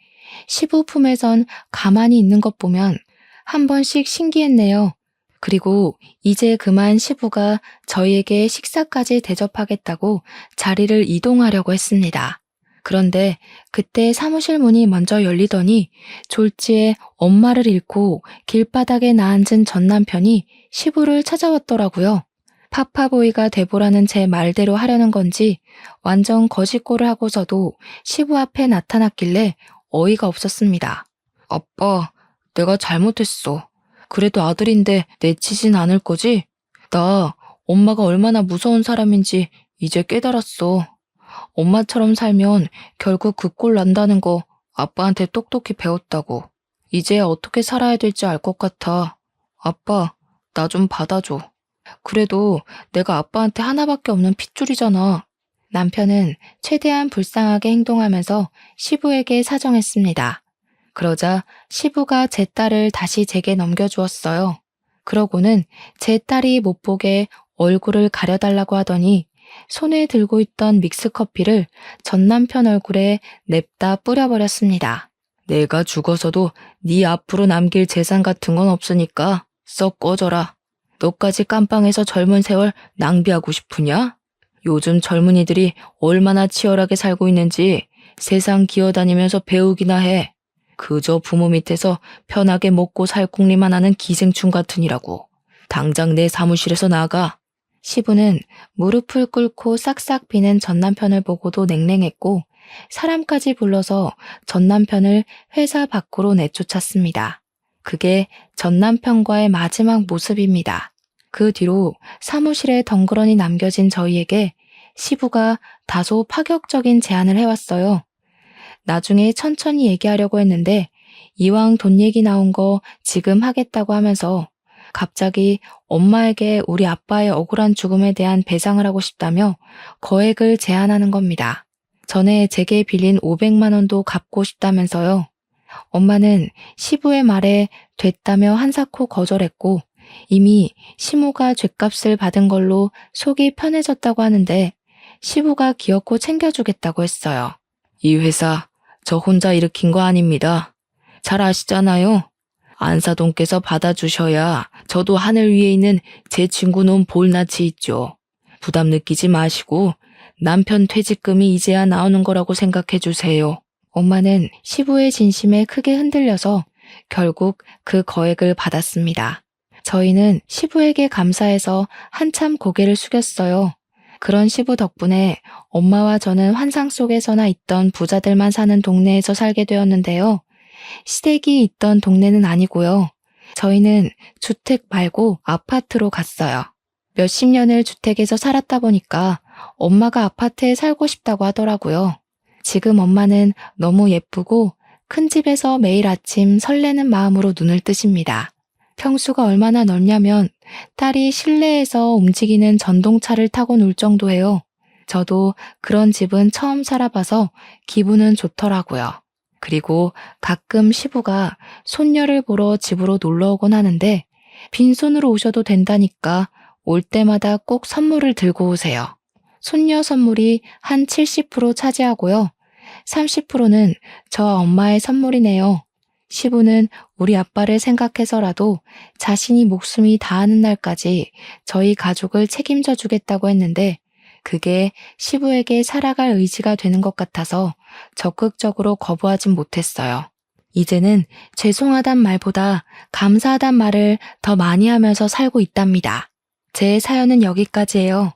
시부 품에선 가만히 있는 것 보면 한 번씩 신기했네요. 그리고 이제 그만 시부가 저희에게 식사까지 대접하겠다고 자리를 이동하려고 했습니다. 그런데 그때 사무실 문이 먼저 열리더니 졸지에 엄마를 잃고 길바닥에 나앉은 전 남편이 시부를 찾아왔더라고요. 파파보이가 돼보라는 제 말대로 하려는 건지 완전 거짓골을 하고서도 시부 앞에 나타났길래 어이가 없었습니다. 아빠, 내가 잘못했어. 그래도 아들인데 내치진 않을 거지? 나 엄마가 얼마나 무서운 사람인지 이제 깨달았어. 엄마처럼 살면 결국 그 꼴 난다는 거 아빠한테 똑똑히 배웠다고. 이제 어떻게 살아야 될지 알 것 같아. 아빠, 나 좀 받아줘. 그래도 내가 아빠한테 하나밖에 없는 핏줄이잖아. 남편은 최대한 불쌍하게 행동하면서 시부에게 사정했습니다. 그러자 시부가 제 딸을 다시 제게 넘겨주었어요. 그러고는 제 딸이 못 보게 얼굴을 가려달라고 하더니 손에 들고 있던 믹스커피를 전 남편 얼굴에 냅다 뿌려버렸습니다. 내가 죽어서도 네 앞으로 남길 재산 같은 건 없으니까 썩 꺼져라. 너까지 깜빵에서 젊은 세월 낭비하고 싶으냐? 요즘 젊은이들이 얼마나 치열하게 살고 있는지 세상 기어다니면서 배우기나 해. 그저 부모 밑에서 편하게 먹고 살 궁리만 하는 기생충 같으니라고. 당장 내 사무실에서 나가. 시부는 무릎을 꿇고 싹싹 비는 전 남편을 보고도 냉랭했고 사람까지 불러서 전 남편을 회사 밖으로 내쫓았습니다. 그게 전 남편과의 마지막 모습입니다. 그 뒤로 사무실에 덩그러니 남겨진 저희에게 시부가 다소 파격적인 제안을 해왔어요. 나중에 천천히 얘기하려고 했는데 이왕 돈 얘기 나온 거 지금 하겠다고 하면서 갑자기 엄마에게 우리 아빠의 억울한 죽음에 대한 배상을 하고 싶다며 거액을 제안하는 겁니다. 전에 제게 빌린 500만 원도 갚고 싶다면서요. 엄마는 시부의 말에 됐다며 한사코 거절했고 이미 시모가 죗값을 받은 걸로 속이 편해졌다고 하는데 시부가 기어코 챙겨주겠다고 했어요. 이 회사 저 혼자 일으킨 거 아닙니다. 잘 아시잖아요. 안사돈께서 받아주셔야 저도 하늘 위에 있는 제 친구 놈 볼낯이 있죠. 부담 느끼지 마시고 남편 퇴직금이 이제야 나오는 거라고 생각해 주세요. 엄마는 시부의 진심에 크게 흔들려서 결국 그 거액을 받았습니다. 저희는 시부에게 감사해서 한참 고개를 숙였어요. 그런 시부 덕분에 엄마와 저는 환상 속에서나 있던 부자들만 사는 동네에서 살게 되었는데요. 시댁이 있던 동네는 아니고요. 저희는 주택 말고 아파트로 갔어요. 몇십 년을 주택에서 살았다 보니까 엄마가 아파트에 살고 싶다고 하더라고요. 지금 엄마는 너무 예쁘고 큰 집에서 매일 아침 설레는 마음으로 눈을 뜨십니다. 평수가 얼마나 넓냐면 딸이 실내에서 움직이는 전동차를 타고 놀 정도예요. 저도 그런 집은 처음 살아봐서 기분은 좋더라고요. 그리고 가끔 시부가 손녀를 보러 집으로 놀러 오곤 하는데 빈손으로 오셔도 된다니까 올 때마다 꼭 선물을 들고 오세요. 손녀 선물이 한 70% 차지하고요. 30%는 저 엄마의 선물이네요. 시부는 우리 아빠를 생각해서라도 자신이 목숨이 다하는 날까지 저희 가족을 책임져 주겠다고 했는데 그게 시부에게 살아갈 의지가 되는 것 같아서 적극적으로 거부하진 못했어요. 이제는 죄송하단 말보다 감사하단 말을 더 많이 하면서 살고 있답니다. 제 사연은 여기까지예요.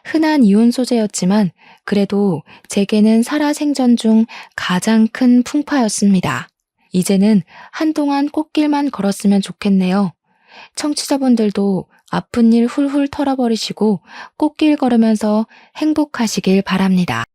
흔한 이혼 소재였지만 그래도 제게는 살아생전 중 가장 큰 풍파였습니다. 이제는 한동안 꽃길만 걸었으면 좋겠네요. 청취자분들도 아픈 일 훌훌 털어버리시고 꽃길 걸으면서 행복하시길 바랍니다.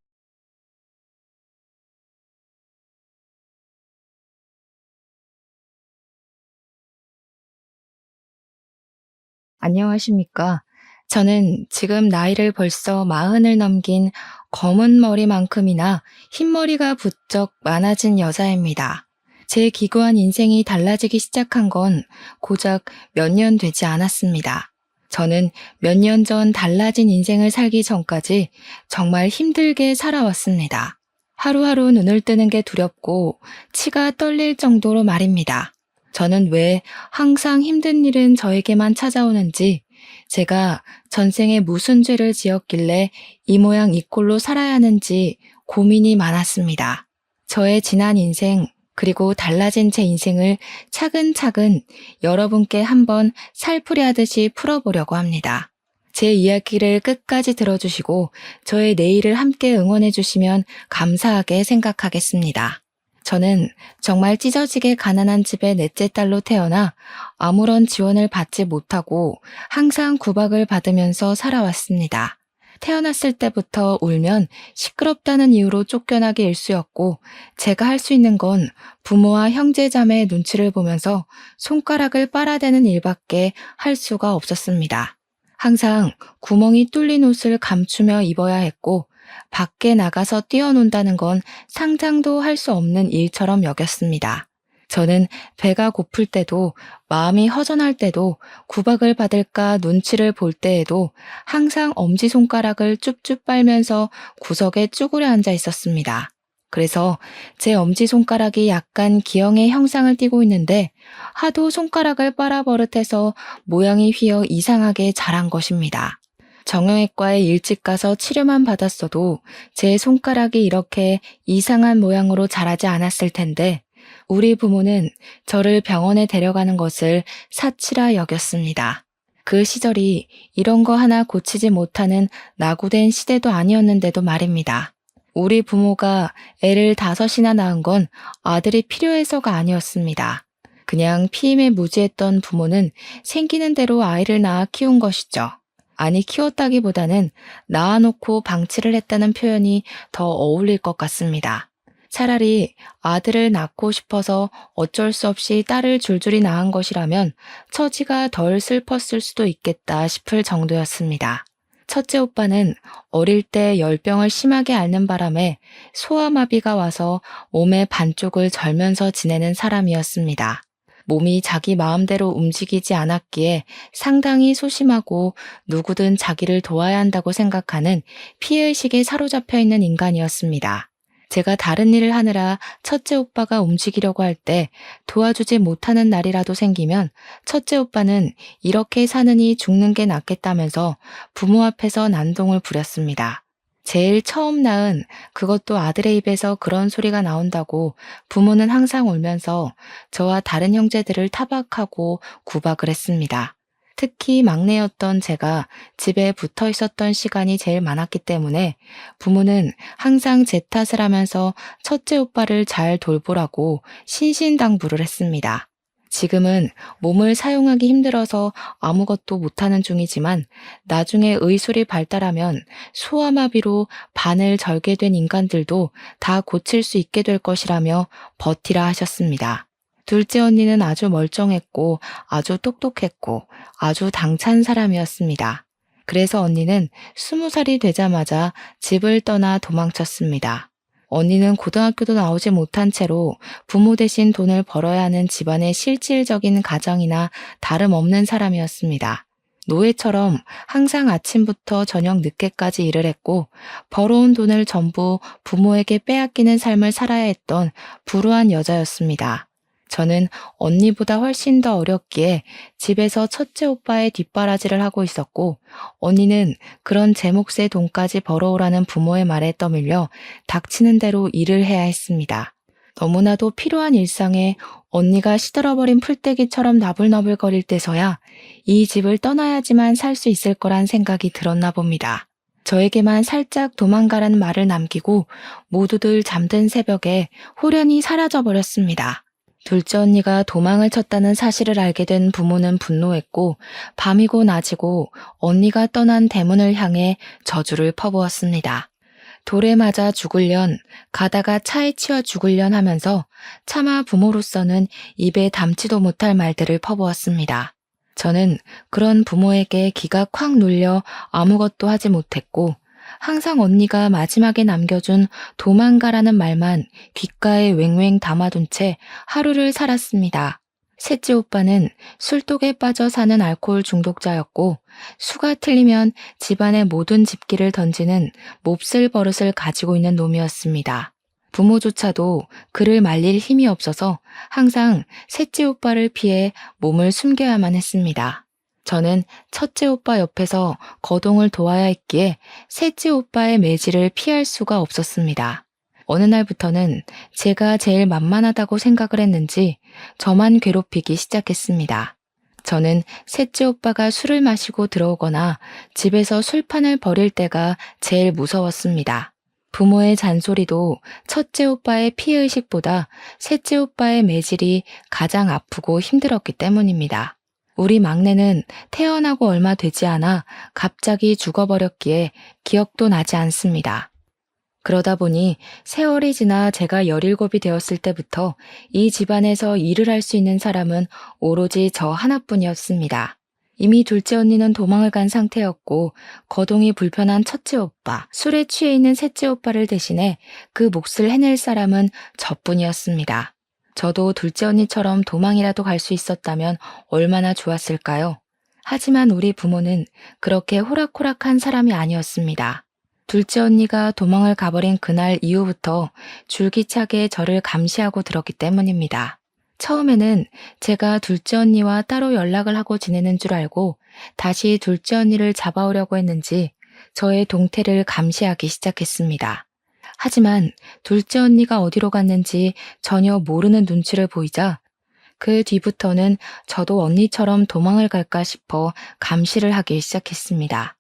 안녕하십니까. 저는 지금 나이를 벌써 40을 넘긴 검은 머리만큼이나 흰머리가 부쩍 많아진 여자입니다. 제 기구한 인생이 달라지기 시작한 건 고작 몇 년 되지 않았습니다. 저는 몇 년 전 달라진 인생을 살기 전까지 정말 힘들게 살아왔습니다. 하루하루 눈을 뜨는 게 두렵고 치가 떨릴 정도로 말입니다. 저는 왜 항상 힘든 일은 저에게만 찾아오는지, 제가 전생에 무슨 죄를 지었길래 이 모양 이 꼴로 살아야 하는지 고민이 많았습니다. 저의 지난 인생, 그리고 달라진 제 인생을 차근차근 여러분께 한번 살풀이 하듯이 풀어보려고 합니다. 제 이야기를 끝까지 들어주시고 저의 내일을 함께 응원해 주시면 감사하게 생각하겠습니다. 저는 정말 찢어지게 가난한 집의 넷째 딸로 태어나 아무런 지원을 받지 못하고 항상 구박을 받으면서 살아왔습니다. 태어났을 때부터 울면 시끄럽다는 이유로 쫓겨나기 일쑤였고, 제가 할 수 있는 건 부모와 형제 자매의 눈치를 보면서 손가락을 빨아대는 일밖에 할 수가 없었습니다. 항상 구멍이 뚫린 옷을 감추며 입어야 했고, 밖에 나가서 뛰어논다는 건 상상도 할 수 없는 일처럼 여겼습니다. 저는 배가 고플 때도, 마음이 허전할 때도, 구박을 받을까 눈치를 볼 때에도 항상 엄지손가락을 쭉쭉 빨면서 구석에 쭈그려 앉아 있었습니다. 그래서 제 엄지손가락이 약간 기형의 형상을 띠고 있는데, 하도 손가락을 빨아버릇해서 모양이 휘어 이상하게 자란 것입니다. 정형외과에 일찍 가서 치료만 받았어도 제 손가락이 이렇게 이상한 모양으로 자라지 않았을 텐데, 우리 부모는 저를 병원에 데려가는 것을 사치라 여겼습니다. 그 시절이 이런 거 하나 고치지 못하는 낙후된 시대도 아니었는데도 말입니다. 우리 부모가 애를 5이나 낳은 건 아들이 필요해서가 아니었습니다. 그냥 피임에 무지했던 부모는 생기는 대로 아이를 낳아 키운 것이죠. 아니, 키웠다기보다는 낳아놓고 방치를 했다는 표현이 더 어울릴 것 같습니다. 차라리 아들을 낳고 싶어서 어쩔 수 없이 딸을 줄줄이 낳은 것이라면 처지가 덜 슬펐을 수도 있겠다 싶을 정도였습니다. 첫째 오빠는 어릴 때 열병을 심하게 앓는 바람에 소아마비가 와서 몸의 반쪽을 절면서 지내는 사람이었습니다. 몸이 자기 마음대로 움직이지 않았기에 상당히 소심하고 누구든 자기를 도와야 한다고 생각하는 피해의식에 사로잡혀 있는 인간이었습니다. 제가 다른 일을 하느라 첫째 오빠가 움직이려고 할 때 도와주지 못하는 날이라도 생기면 첫째 오빠는 이렇게 사느니 죽는 게 낫겠다면서 부모 앞에서 난동을 부렸습니다. 제일 처음 낳은, 그것도 아들의 입에서 그런 소리가 나온다고 부모는 항상 울면서 저와 다른 형제들을 타박하고 구박을 했습니다. 특히 막내였던 제가 집에 붙어 있었던 시간이 제일 많았기 때문에 부모는 항상 제 탓을 하면서 첫째 오빠를 잘 돌보라고 신신당부를 했습니다. 지금은 몸을 사용하기 힘들어서 아무것도 못하는 중이지만, 나중에 의술이 발달하면 소아마비로 반을 절게 된 인간들도 다 고칠 수 있게 될 것이라며 버티라 하셨습니다. 둘째 언니는 아주 멀쩡했고 아주 똑똑했고 아주 당찬 사람이었습니다. 그래서 언니는 20살이 되자마자 집을 떠나 도망쳤습니다. 언니는 고등학교도 나오지 못한 채로 부모 대신 돈을 벌어야 하는 집안의 실질적인 가장이나 다름없는 사람이었습니다. 노예처럼 항상 아침부터 저녁 늦게까지 일을 했고, 벌어온 돈을 전부 부모에게 빼앗기는 삶을 살아야 했던 불우한 여자였습니다. 저는 언니보다 훨씬 더 어렸기에 집에서 첫째 오빠의 뒷바라지를 하고 있었고, 언니는 그런 제 몫의 돈까지 벌어오라는 부모의 말에 떠밀려 닥치는 대로 일을 해야 했습니다. 너무나도 필요한 일상에 언니가 시들어버린 풀떼기처럼 나불나불거릴 때서야 이 집을 떠나야지만 살 수 있을 거란 생각이 들었나 봅니다. 저에게만 살짝 도망가라는 말을 남기고 모두들 잠든 새벽에 홀연히 사라져버렸습니다. 둘째 언니가 도망을 쳤다는 사실을 알게 된 부모는 분노했고, 밤이고 낮이고 언니가 떠난 대문을 향해 저주를 퍼부었습니다. 돌에 맞아 죽을련, 가다가 차에 치여 죽을련 하면서 차마 부모로서는 입에 담지도 못할 말들을 퍼부었습니다. 저는 그런 부모에게 기가 콱 눌려 아무것도 하지 못했고, 항상 언니가 마지막에 남겨준 도망가라는 말만 귓가에 왱왱 담아둔 채 하루를 살았습니다. 셋째 오빠는 술독에 빠져 사는 알코올 중독자였고, 수가 틀리면 집안의 모든 집기를 던지는 몹쓸 버릇을 가지고 있는 놈이었습니다. 부모조차도 그를 말릴 힘이 없어서 항상 셋째 오빠를 피해 몸을 숨겨야만 했습니다. 저는 첫째 오빠 옆에서 거동을 도와야 했기에 셋째 오빠의 매질을 피할 수가 없었습니다. 어느 날부터는 제가 제일 만만하다고 생각을 했는지 저만 괴롭히기 시작했습니다. 저는 셋째 오빠가 술을 마시고 들어오거나 집에서 술판을 벌일 때가 제일 무서웠습니다. 부모의 잔소리도 첫째 오빠의 피해의식보다 셋째 오빠의 매질이 가장 아프고 힘들었기 때문입니다. 우리 막내는 태어나고 얼마 되지 않아 갑자기 죽어버렸기에 기억도 나지 않습니다. 그러다 보니 세월이 지나 제가 17이 되었을 때부터 이 집안에서 일을 할 수 있는 사람은 오로지 저 하나뿐이었습니다. 이미 둘째 언니는 도망을 간 상태였고 거동이 불편한 첫째 오빠, 술에 취해 있는 셋째 오빠를 대신해 그 몫을 해낼 사람은 저뿐이었습니다. 저도 둘째 언니처럼 도망이라도 갈 수 있었다면 얼마나 좋았을까요? 하지만 우리 부모는 그렇게 호락호락한 사람이 아니었습니다. 둘째 언니가 도망을 가버린 그날 이후부터 줄기차게 저를 감시하고 들었기 때문입니다. 처음에는 제가 둘째 언니와 따로 연락을 하고 지내는 줄 알고 다시 둘째 언니를 잡아오려고 했는지 저의 동태를 감시하기 시작했습니다. 하지만 둘째 언니가 어디로 갔는지 전혀 모르는 눈치를 보이자 그 뒤부터는 저도 언니처럼 도망을 갈까 싶어 감시를 하기 시작했습니다.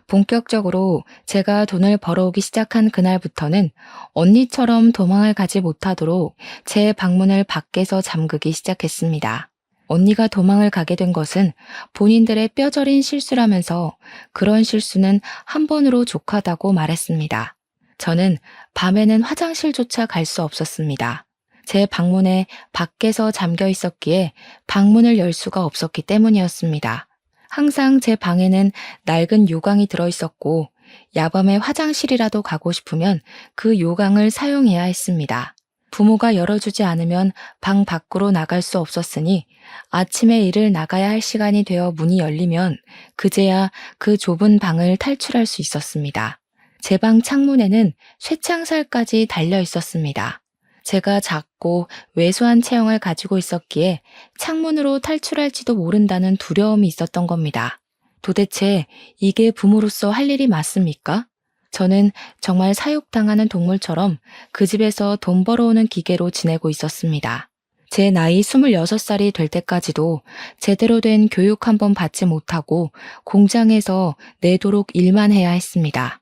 본격적으로 제가 돈을 벌어오기 시작한 그날부터는 언니처럼 도망을 가지 못하도록 제 방문을 밖에서 잠그기 시작했습니다. 언니가 도망을 가게 된 것은 본인들의 뼈저린 실수라면서 그런 실수는 한 번으로 족하다고 말했습니다. 저는 밤에는 화장실조차 갈 수 없었습니다. 제 방문에 밖에서 잠겨 있었기에 방문을 열 수가 없었기 때문이었습니다. 항상 제 방에는 낡은 요강이 들어있었고 야밤에 화장실이라도 가고 싶으면 그 요강을 사용해야 했습니다. 부모가 열어주지 않으면 방 밖으로 나갈 수 없었으니 아침에 일을 나가야 할 시간이 되어 문이 열리면 그제야 그 좁은 방을 탈출할 수 있었습니다. 제 방 창문에는 쇠창살까지 달려 있었습니다. 제가 작고 왜소한 체형을 가지고 있었기에 창문으로 탈출할지도 모른다는 두려움이 있었던 겁니다. 도대체 이게 부모로서 할 일이 맞습니까? 저는 정말 사육당하는 동물처럼 그 집에서 돈 벌어오는 기계로 지내고 있었습니다. 제 나이 26살이 될 때까지도 제대로 된 교육 한 번 받지 못하고 공장에서 내도록 일만 해야 했습니다.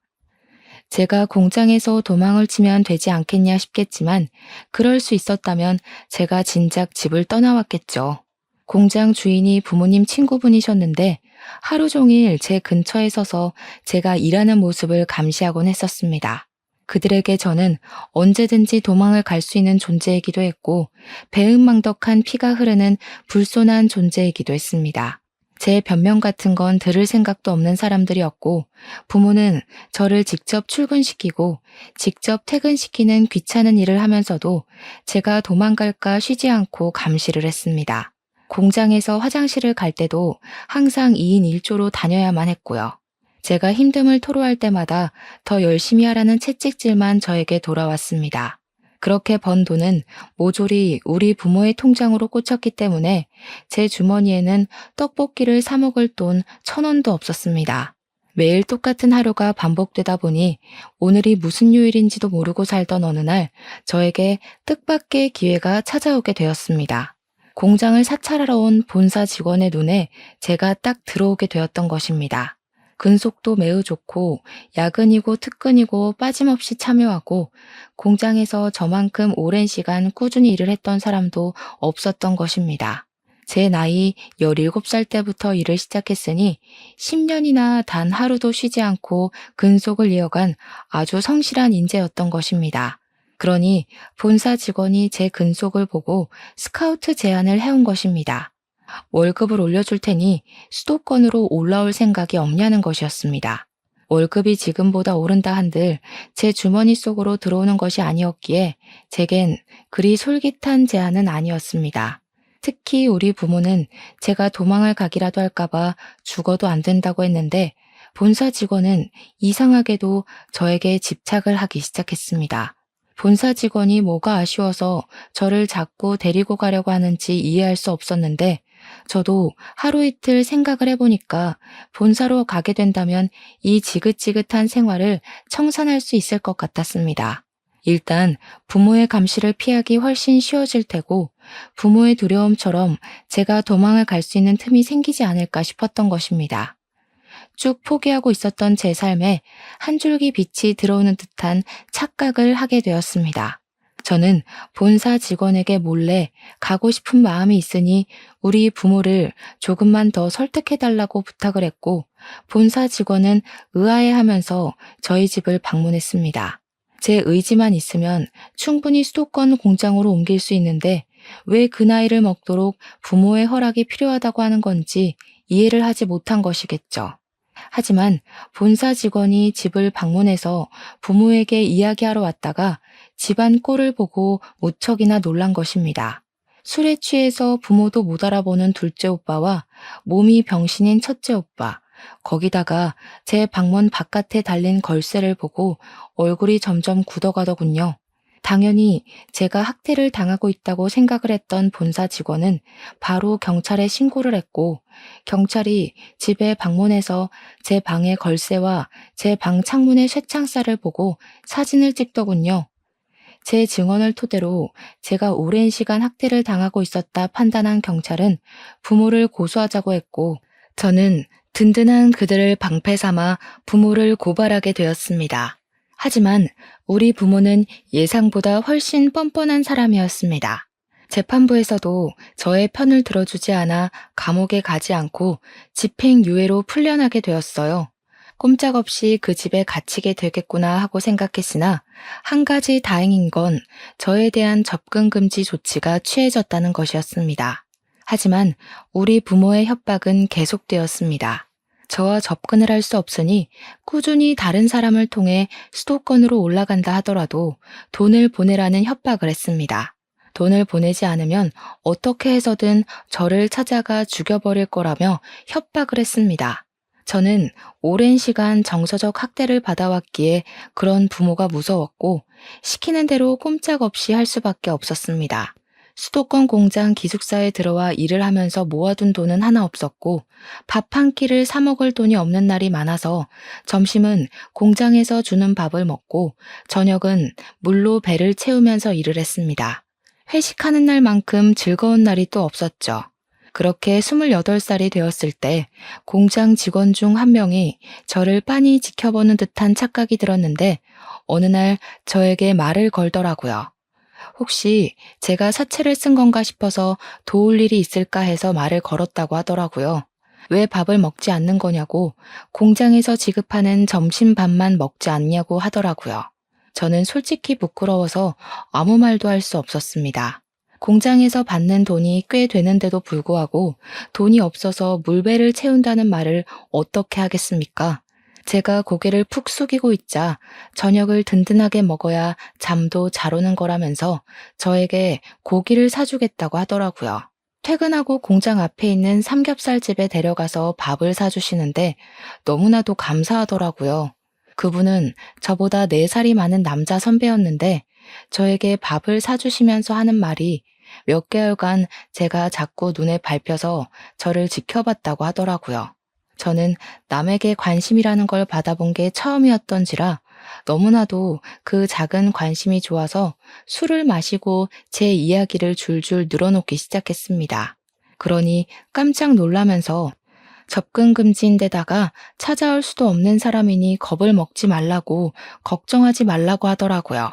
제가 공장에서 도망을 치면 되지 않겠냐 싶겠지만 그럴 수 있었다면 제가 진작 집을 떠나왔겠죠. 공장 주인이 부모님 친구분이셨는데 하루 종일 제 근처에 서서 제가 일하는 모습을 감시하곤 했었습니다. 그들에게 저는 언제든지 도망을 갈 수 있는 존재이기도 했고 배은망덕한 피가 흐르는 불손한 존재이기도 했습니다. 제 변명 같은 건 들을 생각도 없는 사람들이었고 부모는 저를 직접 출근시키고 직접 퇴근시키는 귀찮은 일을 하면서도 제가 도망갈까 쉬지 않고 감시를 했습니다. 공장에서 화장실을 갈 때도 항상 2인 1조로 다녀야만 했고요. 제가 힘듦을 토로할 때마다 더 열심히 하라는 채찍질만 저에게 돌아왔습니다. 그렇게 번 돈은 모조리 우리 부모의 통장으로 꽂혔기 때문에 제 주머니에는 떡볶이를 사 먹을 돈 1,000원도 없었습니다. 매일 똑같은 하루가 반복되다 보니 오늘이 무슨 요일인지도 모르고 살던 어느 날 저에게 뜻밖의 기회가 찾아오게 되었습니다. 공장을 사찰하러 온 본사 직원의 눈에 제가 딱 들어오게 되었던 것입니다. 근속도 매우 좋고 야근이고 특근이고 빠짐없이 참여하고 공장에서 저만큼 오랜 시간 꾸준히 일을 했던 사람도 없었던 것입니다. 제 나이 17살 때부터 일을 시작했으니 10년이나 단 하루도 쉬지 않고 근속을 이어간 아주 성실한 인재였던 것입니다. 그러니 본사 직원이 제 근속을 보고 스카우트 제안을 해온 것입니다. 월급을 올려줄 테니 수도권으로 올라올 생각이 없냐는 것이었습니다. 월급이 지금보다 오른다 한들 제 주머니 속으로 들어오는 것이 아니었기에 제겐 그리 솔깃한 제안은 아니었습니다. 특히 우리 부모는 제가 도망을 가기라도 할까봐 죽어도 안 된다고 했는데 본사 직원은 이상하게도 저에게 집착을 하기 시작했습니다. 본사 직원이 뭐가 아쉬워서 저를 자꾸 데리고 가려고 하는지 이해할 수 없었는데 저도 하루 이틀 생각을 해보니까 본사로 가게 된다면 이 지긋지긋한 생활을 청산할 수 있을 것 같았습니다. 일단 부모의 감시를 피하기 훨씬 쉬워질 테고 부모의 두려움처럼 제가 도망을 갈 수 있는 틈이 생기지 않을까 싶었던 것입니다. 쭉 포기하고 있었던 제 삶에 한 줄기 빛이 들어오는 듯한 착각을 하게 되었습니다. 저는 본사 직원에게 몰래 가고 싶은 마음이 있으니 우리 부모를 조금만 더 설득해달라고 부탁을 했고 본사 직원은 의아해하면서 저희 집을 방문했습니다. 제 의지만 있으면 충분히 수도권 공장으로 옮길 수 있는데 왜 그 나이를 먹도록 부모의 허락이 필요하다고 하는 건지 이해를 하지 못한 것이겠죠. 하지만 본사 직원이 집을 방문해서 부모에게 이야기하러 왔다가 집안 꼴을 보고 무척이나 놀란 것입니다. 술에 취해서 부모도 못 알아보는 둘째 오빠와 몸이 병신인 첫째 오빠, 거기다가 제 방문 바깥에 달린 걸쇠를 보고 얼굴이 점점 굳어가더군요. 당연히 제가 학대를 당하고 있다고 생각을 했던 본사 직원은 바로 경찰에 신고를 했고 경찰이 집에 방문해서 제 방의 걸쇠와 제 방 창문의 쇠창살을 보고 사진을 찍더군요. 제 증언을 토대로 제가 오랜 시간 학대를 당하고 있었다 판단한 경찰은 부모를 고소하자고 했고 저는 든든한 그들을 방패 삼아 부모를 고발하게 되었습니다. 하지만 우리 부모는 예상보다 훨씬 뻔뻔한 사람이었습니다. 재판부에서도 저의 편을 들어주지 않아 감옥에 가지 않고 집행유예로 풀려나게 되었어요. 꼼짝없이 그 집에 갇히게 되겠구나 하고 생각했으나 한 가지 다행인 건 저에 대한 접근 금지 조치가 취해졌다는 것이었습니다. 하지만 우리 부모의 협박은 계속되었습니다. 저와 접근을 할 수 없으니 꾸준히 다른 사람을 통해 수도권으로 올라간다 하더라도 돈을 보내라는 협박을 했습니다. 돈을 보내지 않으면 어떻게 해서든 저를 찾아가 죽여버릴 거라며 협박을 했습니다. 저는 오랜 시간 정서적 학대를 받아왔기에 그런 부모가 무서웠고 시키는 대로 꼼짝없이 할 수밖에 없었습니다. 수도권 공장 기숙사에 들어와 일을 하면서 모아둔 돈은 하나 없었고 밥 한 끼를 사 먹을 돈이 없는 날이 많아서 점심은 공장에서 주는 밥을 먹고 저녁은 물로 배를 채우면서 일을 했습니다. 회식하는 날만큼 즐거운 날이 또 없었죠. 그렇게 28살이 되었을 때 공장 직원 중 한 명이 저를 빤히 지켜보는 듯한 착각이 들었는데 어느 날 저에게 말을 걸더라고요. 혹시 제가 사채를 쓴 건가 싶어서 도울 일이 있을까 해서 말을 걸었다고 하더라고요. 왜 밥을 먹지 않는 거냐고 공장에서 지급하는 점심밥만 먹지 않냐고 하더라고요. 저는 솔직히 부끄러워서 아무 말도 할 수 없었습니다. 공장에서 받는 돈이 꽤 되는데도 불구하고 돈이 없어서 물배를 채운다는 말을 어떻게 하겠습니까? 제가 고개를 푹 숙이고 있자 저녁을 든든하게 먹어야 잠도 잘 오는 거라면서 저에게 고기를 사주겠다고 하더라고요. 퇴근하고 공장 앞에 있는 삼겹살 집에 데려가서 밥을 사주시는데 너무나도 감사하더라고요. 그분은 저보다 4살이 많은 남자 선배였는데 저에게 밥을 사주시면서 하는 말이 몇 개월간 제가 자꾸 눈에 밟혀서 저를 지켜봤다고 하더라고요. 저는 남에게 관심이라는 걸 받아본 게 처음이었던지라 너무나도 그 작은 관심이 좋아서 술을 마시고 제 이야기를 줄줄 늘어놓기 시작했습니다. 그러니 깜짝 놀라면서 접근 금지인데다가 찾아올 수도 없는 사람이니 겁을 먹지 말라고 걱정하지 말라고 하더라고요.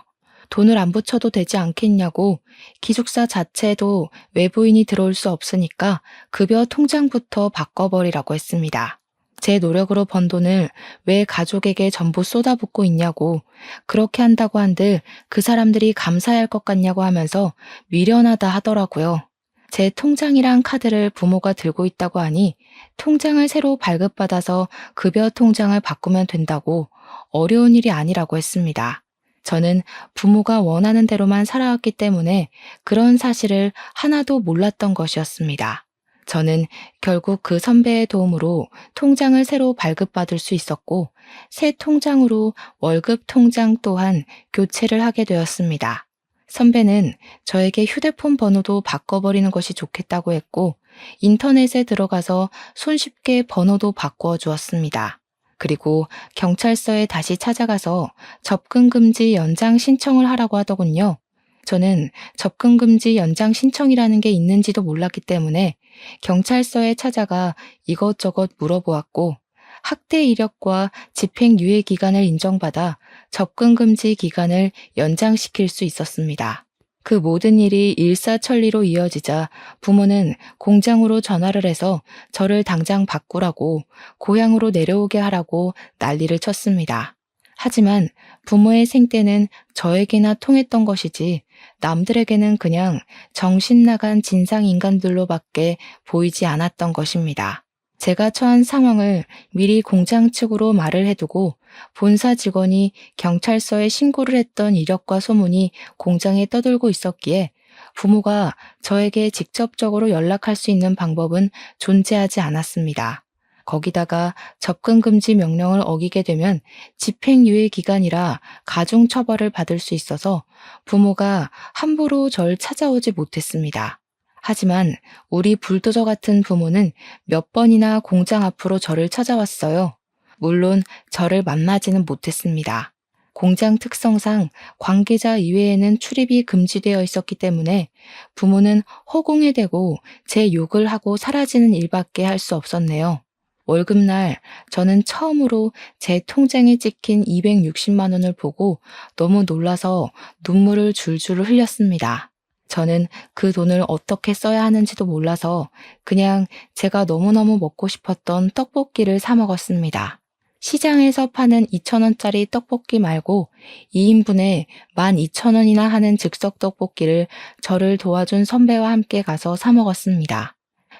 돈을 안 붙여도 되지 않겠냐고 기숙사 자체도 외부인이 들어올 수 없으니까 급여 통장부터 바꿔버리라고 했습니다. 제 노력으로 번 돈을 왜 가족에게 전부 쏟아붓고 있냐고 그렇게 한다고 한들 그 사람들이 감사해할 것 같냐고 하면서 미련하다 하더라고요. 제 통장이랑 카드를 부모가 들고 있다고 하니 통장을 새로 발급받아서 급여 통장을 바꾸면 된다고 어려운 일이 아니라고 했습니다. 저는 부모가 원하는 대로만 살아왔기 때문에 그런 사실을 하나도 몰랐던 것이었습니다. 저는 결국 그 선배의 도움으로 통장을 새로 발급받을 수 있었고, 새 통장으로 월급 통장 또한 교체를 하게 되었습니다. 선배는 저에게 휴대폰 번호도 바꿔버리는 것이 좋겠다고 했고, 인터넷에 들어가서 손쉽게 번호도 바꾸어 주었습니다. 그리고 경찰서에 다시 찾아가서 접근금지 연장 신청을 하라고 하더군요. 저는 접근금지 연장 신청이라는 게 있는지도 몰랐기 때문에 경찰서에 찾아가 이것저것 물어보았고, 학대 이력과 집행유예 기간을 인정받아 접근금지 기간을 연장시킬 수 있었습니다. 그 모든 일이 일사천리로 이어지자 부모는 공장으로 전화를 해서 저를 당장 바꾸라고, 고향으로 내려오게 하라고 난리를 쳤습니다. 하지만 부모의 생때는 저에게나 통했던 것이지 남들에게는 그냥 정신 나간 진상 인간들로밖에 보이지 않았던 것입니다. 제가 처한 상황을 미리 공장 측으로 말을 해두고 본사 직원이 경찰서에 신고를 했던 이력과 소문이 공장에 떠돌고 있었기에 부모가 저에게 직접적으로 연락할 수 있는 방법은 존재하지 않았습니다. 거기다가 접근금지 명령을 어기게 되면 집행유예 기간이라 가중처벌을 받을 수 있어서 부모가 함부로 절 찾아오지 못했습니다. 하지만 우리 불도저 같은 부모는 몇 번이나 공장 앞으로 저를 찾아왔어요. 물론 저를 만나지는 못했습니다. 공장 특성상 관계자 이외에는 출입이 금지되어 있었기 때문에 부모는 허공에 대고 제 욕을 하고 사라지는 일밖에 할 수 없었네요. 월급날 저는 처음으로 제 통장에 찍힌 260만 원을 보고 너무 놀라서 눈물을 줄줄 흘렸습니다. 저는 그 돈을 어떻게 써야 하는지도 몰라서 그냥 제가 너무너무 먹고 싶었던 떡볶이를 사 먹었습니다. 시장에서 파는 2,000원짜리 떡볶이 말고 2인분에 12,000원이나 하는 즉석 떡볶이를 저를 도와준 선배와 함께 가서 사 먹었습니다.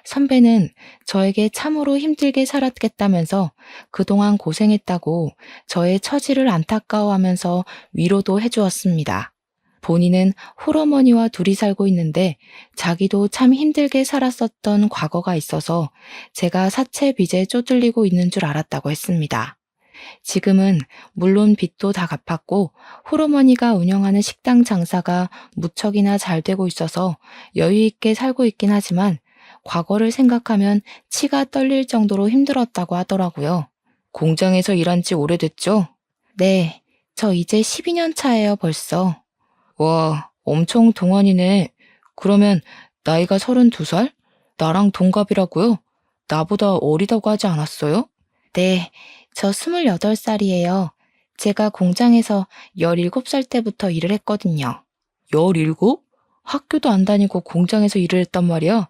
선배는 저에게 참으로 힘들게 살았겠다면서 그동안 고생했다고 저의 처지를 안타까워하면서 위로도 해주었습니다. 본인은 홀어머니와 둘이 살고 있는데 자기도 참 힘들게 살았었던 과거가 있어서 제가 사채 빚에 쪼들리고 있는 줄 알았다고 했습니다. 지금은 물론 빚도 다 갚았고 홀어머니가 운영하는 식당 장사가 무척이나 잘 되고 있어서 여유 있게 살고 있긴 하지만 과거를 생각하면 치가 떨릴 정도로 힘들었다고 하더라고요. 공장에서 일한 지 오래됐죠? 네, 저 이제 12년 차예요, 벌써. 와, 엄청 동안이네. 그러면 나이가 32살? 나랑 동갑이라고요? 나보다 어리다고 하지 않았어요? 네, 저 28살이에요. 제가 공장에서 17살 때부터 일을 했거든요. 17? 학교도 안 다니고 공장에서 일을 했단 말이야?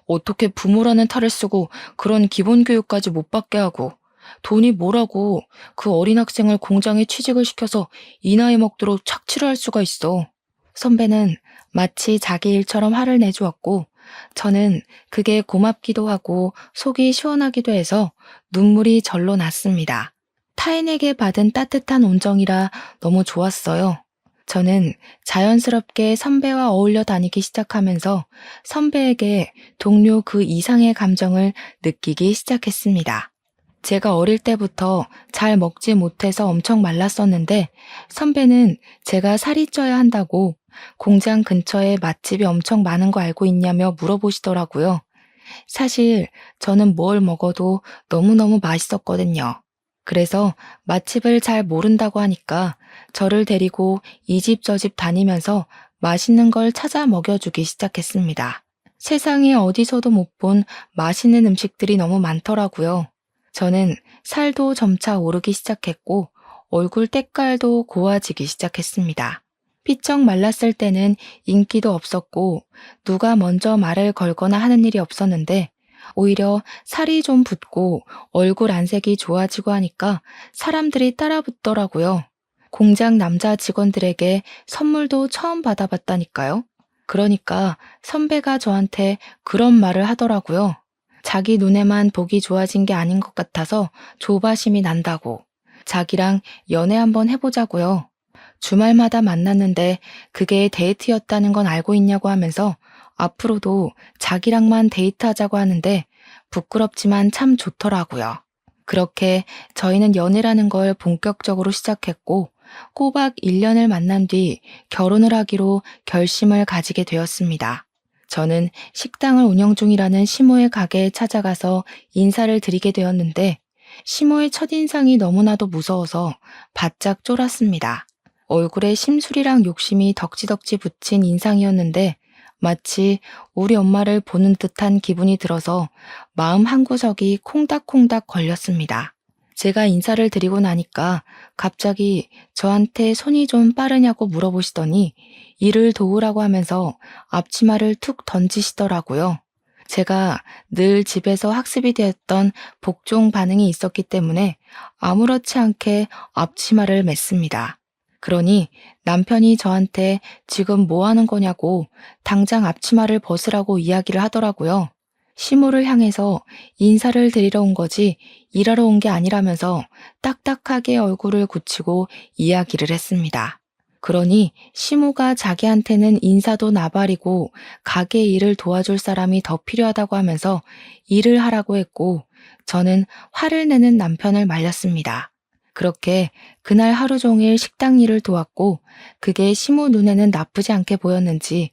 어떻게 부모라는 탈을 쓰고 그런 기본 교육까지 못 받게 하고 돈이 뭐라고 그 어린 학생을 공장에 취직을 시켜서 이 나이 먹도록 착취를 할 수가 있어. 선배는 마치 자기 일처럼 화를 내주었고 저는 그게 고맙기도 하고 속이 시원하기도 해서 눈물이 절로 났습니다. 타인에게 받은 따뜻한 온정이라 너무 좋았어요. 저는 자연스럽게 선배와 어울려 다니기 시작하면서 선배에게 동료 그 이상의 감정을 느끼기 시작했습니다. 제가 어릴 때부터 잘 먹지 못해서 엄청 말랐었는데 선배는 제가 살이 쪄야 한다고 공장 근처에 맛집이 엄청 많은 거 알고 있냐며 물어보시더라고요. 사실 저는 뭘 먹어도 너무너무 맛있었거든요. 그래서 맛집을 잘 모른다고 하니까 저를 데리고 이 집 저 집 다니면서 맛있는 걸 찾아 먹여주기 시작했습니다. 세상에 어디서도 못 본 맛있는 음식들이 너무 많더라고요. 저는 살도 점차 오르기 시작했고 얼굴 때깔도 고와지기 시작했습니다. 피쩍 말랐을 때는 인기도 없었고 누가 먼저 말을 걸거나 하는 일이 없었는데 오히려 살이 좀 붙고 얼굴 안색이 좋아지고 하니까 사람들이 따라 붙더라고요. 공장 남자 직원들에게 선물도 처음 받아봤다니까요. 그러니까 선배가 저한테 그런 말을 하더라고요. 자기 눈에만 보기 좋아진 게 아닌 것 같아서 조바심이 난다고. 자기랑 연애 한번 해보자고요. 주말마다 만났는데 그게 데이트였다는 건 알고 있냐고 하면서 앞으로도 자기랑만 데이트하자고 하는데 부끄럽지만 참 좋더라고요. 그렇게 저희는 연애라는 걸 본격적으로 시작했고 꼬박 1년을 만난 뒤 결혼을 하기로 결심을 가지게 되었습니다. 저는 식당을 운영 중이라는 시모의 가게에 찾아가서 인사를 드리게 되었는데 시모의 첫인상이 너무나도 무서워서 바짝 쫄았습니다. 얼굴에 심술이랑 욕심이 덕지덕지 붙인 인상이었는데 마치 우리 엄마를 보는 듯한 기분이 들어서 마음 한구석이 콩닥콩닥 걸렸습니다. 제가 인사를 드리고 나니까 갑자기 저한테 손이 좀 빠르냐고 물어보시더니 일을 도우라고 하면서 앞치마를 툭 던지시더라고요. 제가 늘 집에서 학습이 되었던 복종 반응이 있었기 때문에 아무렇지 않게 앞치마를 맸습니다. 그러니 남편이 저한테 지금 뭐 하는 거냐고 당장 앞치마를 벗으라고 이야기를 하더라고요. 시모를 향해서 인사를 드리러 온 거지 일하러 온 게 아니라면서 딱딱하게 얼굴을 굳히고 이야기를 했습니다. 그러니 시모가 자기한테는 인사도 나발이고 가게 일을 도와줄 사람이 더 필요하다고 하면서 일을 하라고 했고 저는 화를 내는 남편을 말렸습니다. 그렇게 그날 하루 종일 식당 일을 도왔고 그게 시모 눈에는 나쁘지 않게 보였는지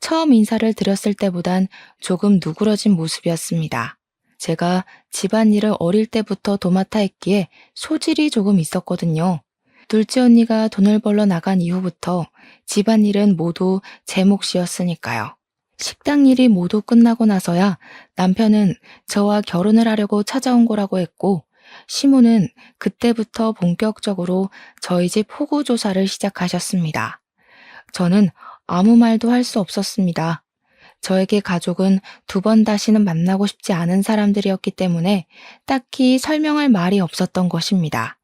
처음 인사를 드렸을 때보단 조금 누그러진 모습이었습니다. 제가 집안일을 어릴 때부터 도맡아 했기에 소질이 조금 있었거든요. 둘째 언니가 돈을 벌러 나간 이후부터 집안일은 모두 제 몫이었으니까요. 식당 일이 모두 끝나고 나서야 남편은 저와 결혼을 하려고 찾아온 거라고 했고 시모는 그때부터 본격적으로 저희 집 호구 조사를 시작하셨습니다. 저는 아무 말도 할 수 없었습니다. 저에게 가족은 두 번 다시는 만나고 싶지 않은 사람들이었기 때문에 딱히 설명할 말이 없었던 것입니다.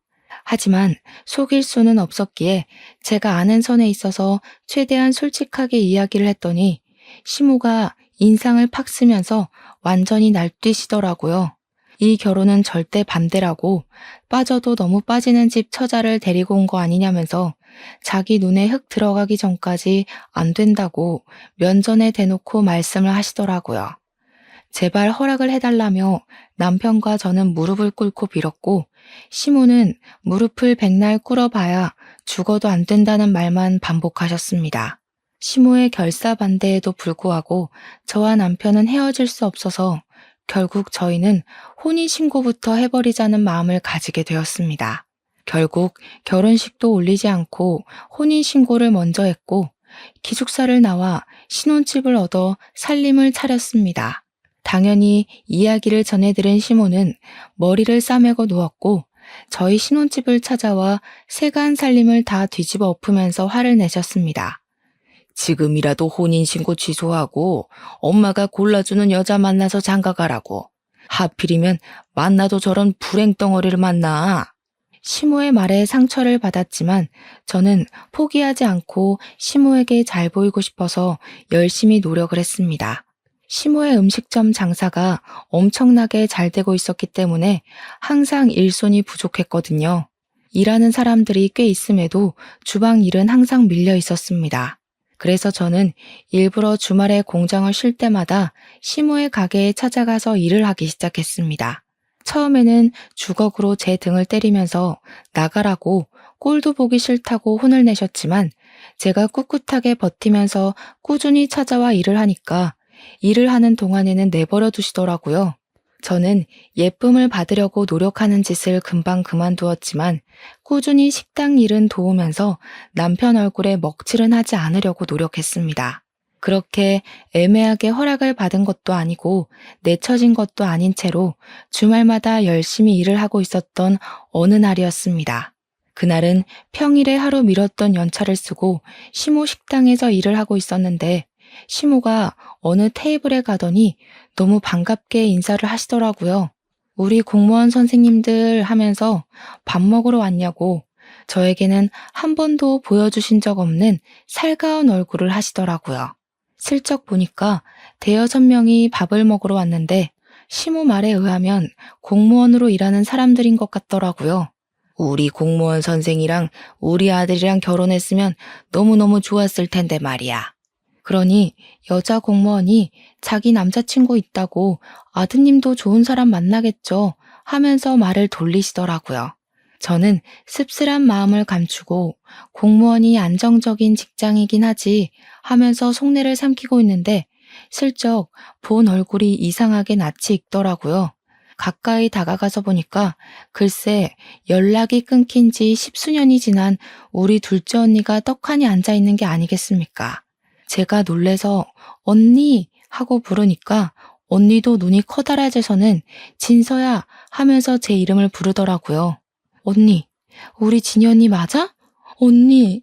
하지만 속일 수는 없었기에 제가 아는 선에 있어서 최대한 솔직하게 이야기를 했더니 시모가 인상을 팍 쓰면서 완전히 날뛰시더라고요. 이 결혼은 절대 반대라고 빠져도 너무 빠지는 집 처자를 데리고 온 거 아니냐면서 자기 눈에 흙 들어가기 전까지 안 된다고 면전에 대놓고 말씀을 하시더라고요. 제발 허락을 해달라며 남편과 저는 무릎을 꿇고 빌었고 시모는 무릎을 백날 꿇어봐야 죽어도 안 된다는 말만 반복하셨습니다. 시모의 결사반대에도 불구하고 저와 남편은 헤어질 수 없어서 결국 저희는 혼인신고부터 해버리자는 마음을 가지게 되었습니다. 결국 결혼식도 올리지 않고 혼인신고를 먼저 했고 기숙사를 나와 신혼집을 얻어 살림을 차렸습니다. 당연히 이야기를 전해들은 시모는 머리를 싸매고 누웠고 저희 신혼집을 찾아와 세간 살림을 다 뒤집어 엎으면서 화를 내셨습니다. 지금이라도 혼인신고 취소하고 엄마가 골라주는 여자 만나서 장가가라고. 하필이면 만나도 저런 불행덩어리를 만나. 시모의 말에 상처를 받았지만 저는 포기하지 않고 시모에게 잘 보이고 싶어서 열심히 노력을 했습니다. 시모의 음식점 장사가 엄청나게 잘 되고 있었기 때문에 항상 일손이 부족했거든요. 일하는 사람들이 꽤 있음에도 주방 일은 항상 밀려 있었습니다. 그래서 저는 일부러 주말에 공장을 쉴 때마다 시모의 가게에 찾아가서 일을 하기 시작했습니다. 처음에는 주걱으로 제 등을 때리면서 나가라고 꼴도 보기 싫다고 혼을 내셨지만 제가 꿋꿋하게 버티면서 꾸준히 찾아와 일을 하니까 일을 하는 동안에는 내버려 두시더라고요. 저는 예쁨을 받으려고 노력하는 짓을 금방 그만두었지만 꾸준히 식당 일은 도우면서 남편 얼굴에 먹칠은 하지 않으려고 노력했습니다. 그렇게 애매하게 허락을 받은 것도 아니고 내쳐진 것도 아닌 채로 주말마다 열심히 일을 하고 있었던 어느 날이었습니다. 그날은 평일에 하루 미뤘던 연차를 쓰고 시모 식당에서 일을 하고 있었는데 시모가 어느 테이블에 가더니 너무 반갑게 인사를 하시더라고요. 우리 공무원 선생님들 하면서 밥 먹으러 왔냐고 저에게는 한 번도 보여주신 적 없는 살가운 얼굴을 하시더라고요. 슬쩍 보니까 대여섯 명이 밥을 먹으러 왔는데 시모 말에 의하면 공무원으로 일하는 사람들인 것 같더라고요. 우리 공무원 선생이랑 우리 아들이랑 결혼했으면 너무너무 좋았을 텐데 말이야. 그러니 여자 공무원이 자기 남자친구 있다고 아드님도 좋은 사람 만나겠죠 하면서 말을 돌리시더라고요. 저는 씁쓸한 마음을 감추고 공무원이 안정적인 직장이긴 하지 하면서 속내를 삼키고 있는데 슬쩍 본 얼굴이 이상하게 낯이 익더라고요. 가까이 다가가서 보니까 글쎄 연락이 끊긴 지 십수년이 지난 우리 둘째 언니가 떡하니 앉아 있는 게 아니겠습니까? 제가 놀래서 언니 하고 부르니까 언니도 눈이 커다랗아져서는 진서야 하면서 제 이름을 부르더라고요. 언니, 우리 진이 언니 맞아? 언니,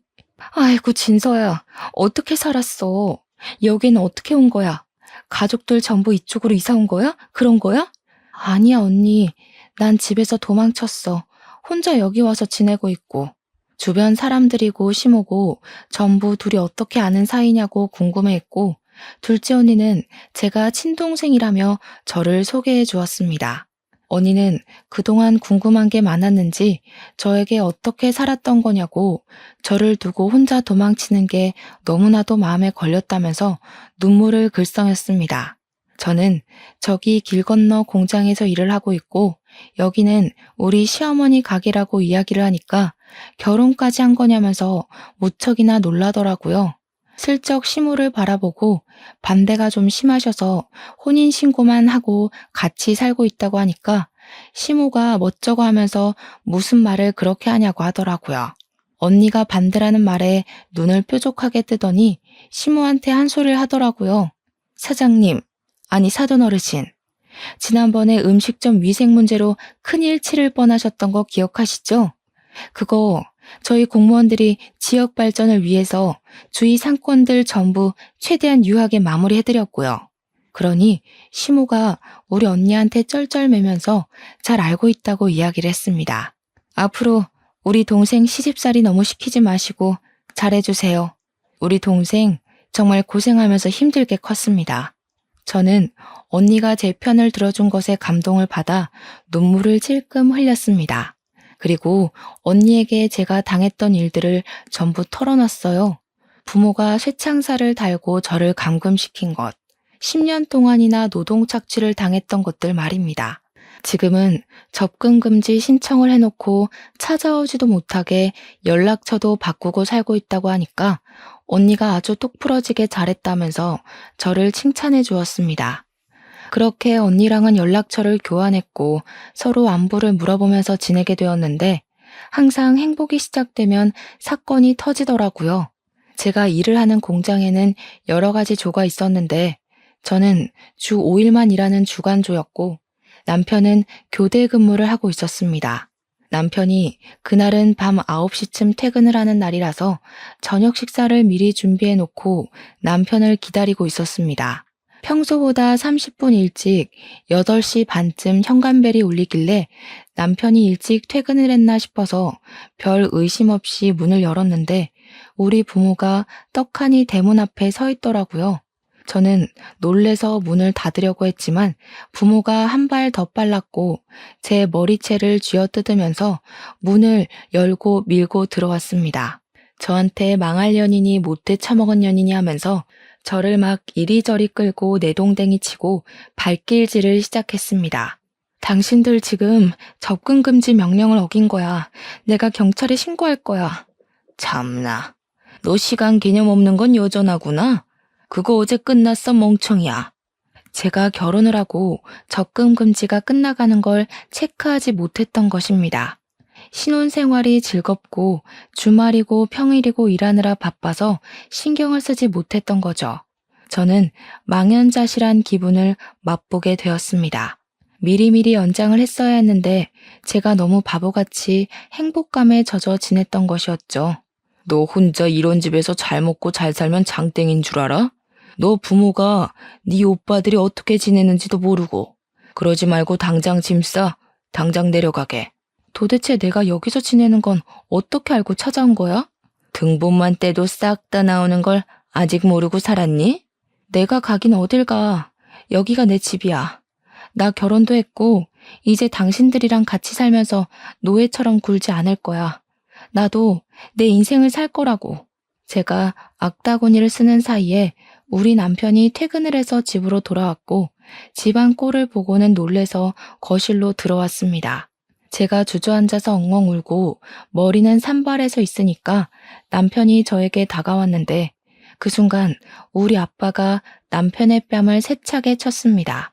아이고 진서야, 어떻게 살았어? 여기는 어떻게 온 거야? 가족들 전부 이쪽으로 이사 온 거야? 그런 거야? 아니야 언니, 난 집에서 도망쳤어. 혼자 여기 와서 지내고 있고. 주변 사람들이고 시모고 전부 둘이 어떻게 아는 사이냐고 궁금해했고 둘째 언니는 제가 친동생이라며 저를 소개해 주었습니다. 언니는 그동안 궁금한 게 많았는지 저에게 어떻게 살았던 거냐고 저를 두고 혼자 도망치는 게 너무나도 마음에 걸렸다면서 눈물을 글썽였습니다. 저는 저기 길 건너 공장에서 일을 하고 있고 여기는 우리 시어머니 가게라고 이야기를 하니까 결혼까지 한 거냐면서 무척이나 놀라더라고요. 슬쩍 시모를 바라보고 반대가 좀 심하셔서 혼인신고만 하고 같이 살고 있다고 하니까 시모가 멋쩍어 하면서 무슨 말을 그렇게 하냐고 하더라고요. 언니가 반대라는 말에 눈을 뾰족하게 뜨더니 시모한테 한 소리를 하더라고요. 사장님, 아니 사돈 어르신, 지난번에 음식점 위생 문제로 큰일 치를 뻔하셨던 거 기억하시죠? 그거 저희 공무원들이 지역 발전을 위해서 주위 상권들 전부 최대한 유하게 마무리해드렸고요. 그러니 시모가 우리 언니한테 쩔쩔매면서 잘 알고 있다고 이야기를 했습니다. 앞으로 우리 동생 시집살이 너무 시키지 마시고 잘해주세요. 우리 동생 정말 고생하면서 힘들게 컸습니다. 저는 언니가 제 편을 들어준 것에 감동을 받아 눈물을 찔끔 흘렸습니다. 그리고 언니에게 제가 당했던 일들을 전부 털어놨어요. 부모가 쇠창살을 달고 저를 감금시킨 것, 10년 동안이나 노동착취를 당했던 것들 말입니다. 지금은 접근금지 신청을 해놓고 찾아오지도 못하게 연락처도 바꾸고 살고 있다고 하니까 언니가 아주 똑부러지게 잘했다면서 저를 칭찬해 주었습니다. 그렇게 언니랑은 연락처를 교환했고 서로 안부를 물어보면서 지내게 되었는데 항상 행복이 시작되면 사건이 터지더라고요. 제가 일을 하는 공장에는 여러 가지 조가 있었는데 저는 주 5일만 일하는 주간조였고 남편은 교대 근무를 하고 있었습니다. 남편이 그날은 밤 9시쯤 퇴근을 하는 날이라서 저녁 식사를 미리 준비해 놓고 남편을 기다리고 있었습니다. 평소보다 30분 일찍 8시 반쯤 현관벨이 울리길래 남편이 일찍 퇴근을 했나 싶어서 별 의심 없이 문을 열었는데 우리 부모가 떡하니 대문 앞에 서 있더라고요. 저는 놀래서 문을 닫으려고 했지만 부모가 한 발 더 빨랐고 제 머리채를 쥐어뜯으면서 문을 열고 밀고 들어왔습니다. 저한테 망할 년이니 못돼 처먹은 년이니 하면서 저를 막 이리저리 끌고 내동댕이 치고 발길질을 시작했습니다. 당신들 지금 접근금지 명령을 어긴 거야. 내가 경찰에 신고할 거야. 참나, 너 시간 개념 없는 건 여전하구나. 그거 어제 끝났어 멍청이야. 제가 결혼을 하고 접근금지가 끝나가는 걸 체크하지 못했던 것입니다. 신혼생활이 즐겁고 주말이고 평일이고 일하느라 바빠서 신경을 쓰지 못했던 거죠. 저는 망연자실한 기분을 맛보게 되었습니다. 미리미리 연장을 했어야 했는데 제가 너무 바보같이 행복감에 젖어 지냈던 것이었죠. 너 혼자 이런 집에서 잘 먹고 잘 살면 장땡인 줄 알아? 너 부모가 네 오빠들이 어떻게 지내는지도 모르고. 그러지 말고 당장 짐 싸. 당장 내려가게. 도대체 내가 여기서 지내는 건 어떻게 알고 찾아온 거야? 등본만 떼도 싹 다 나오는 걸 아직 모르고 살았니? 내가 가긴 어딜 가. 여기가 내 집이야. 나 결혼도 했고, 이제 당신들이랑 같이 살면서 노예처럼 굴지 않을 거야. 나도 내 인생을 살 거라고. 제가 악다구니를 쓰는 사이에 우리 남편이 퇴근을 해서 집으로 돌아왔고, 집안 꼴을 보고는 놀래서 거실로 들어왔습니다. 제가 주저앉아서 엉엉 울고 머리는 산발해서 있으니까 남편이 저에게 다가왔는데, 그 순간 우리 아빠가 남편의 뺨을 세차게 쳤습니다.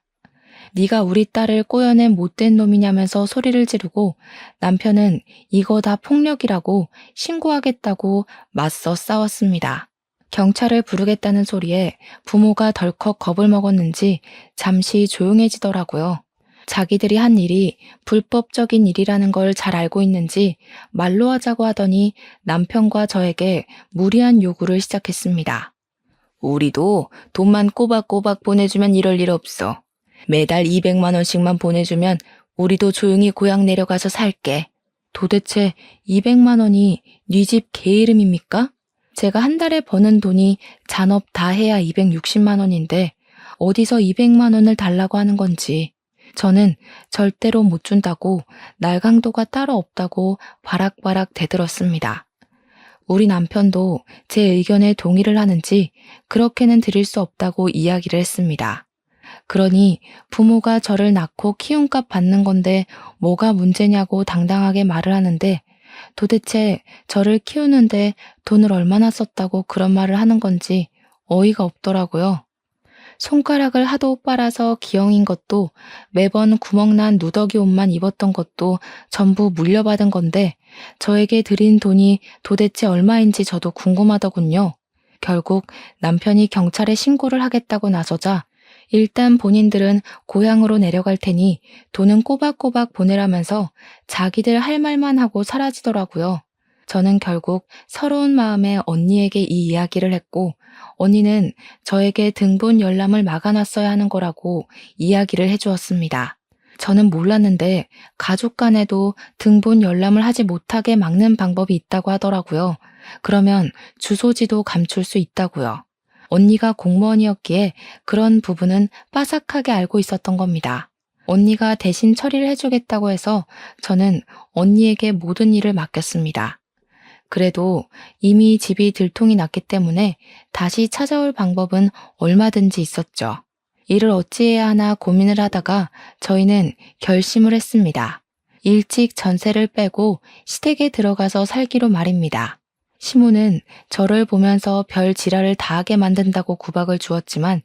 네가 우리 딸을 꼬여낸 못된 놈이냐면서 소리를 지르고, 남편은 이거 다 폭력이라고 신고하겠다고 맞서 싸웠습니다. 경찰을 부르겠다는 소리에 부모가 덜컥 겁을 먹었는지 잠시 조용해지더라고요. 자기들이 한 일이 불법적인 일이라는 걸 잘 알고 있는지 말로 하자고 하더니 남편과 저에게 무리한 요구를 시작했습니다. 우리도 돈만 꼬박꼬박 보내주면 이럴 일 없어. 매달 200만 원씩만 보내주면 우리도 조용히 고향 내려가서 살게. 도대체 200만 원이 네 집 개 이름입니까? 제가 한 달에 버는 돈이 잔업 다 해야 260만 원인데 어디서 200만 원을 달라고 하는 건지. 저는 절대로 못 준다고, 날강도가 따로 없다고 바락바락 대들었습니다. 우리 남편도 제 의견에 동의를 하는지 그렇게는 드릴 수 없다고 이야기를 했습니다. 그러니 부모가 저를 낳고 키움값 받는 건데 뭐가 문제냐고 당당하게 말을 하는데, 도대체 저를 키우는데 돈을 얼마나 썼다고 그런 말을 하는 건지 어이가 없더라고요. 손가락을 하도 빨아서 기형인 것도, 매번 구멍난 누더기 옷만 입었던 것도 전부 물려받은 건데 저에게 드린 돈이 도대체 얼마인지 저도 궁금하더군요. 결국 남편이 경찰에 신고를 하겠다고 나서자 일단 본인들은 고향으로 내려갈 테니 돈은 꼬박꼬박 보내라면서 자기들 할 말만 하고 사라지더라고요. 저는 결국 서러운 마음에 언니에게 이 이야기를 했고, 언니는 저에게 등본 열람을 막아놨어야 하는 거라고 이야기를 해주었습니다. 저는 몰랐는데 가족 간에도 등본 열람을 하지 못하게 막는 방법이 있다고 하더라고요. 그러면 주소지도 감출 수 있다고요. 언니가 공무원이었기에 그런 부분은 빠삭하게 알고 있었던 겁니다. 언니가 대신 처리를 해주겠다고 해서 저는 언니에게 모든 일을 맡겼습니다. 그래도 이미 집이 들통이 났기 때문에 다시 찾아올 방법은 얼마든지 있었죠. 이를 어찌해야 하나 고민을 하다가 저희는 결심을 했습니다. 일찍 전세를 빼고 시댁에 들어가서 살기로 말입니다. 시모는 저를 보면서 별 지랄을 다 하게 만든다고 구박을 주었지만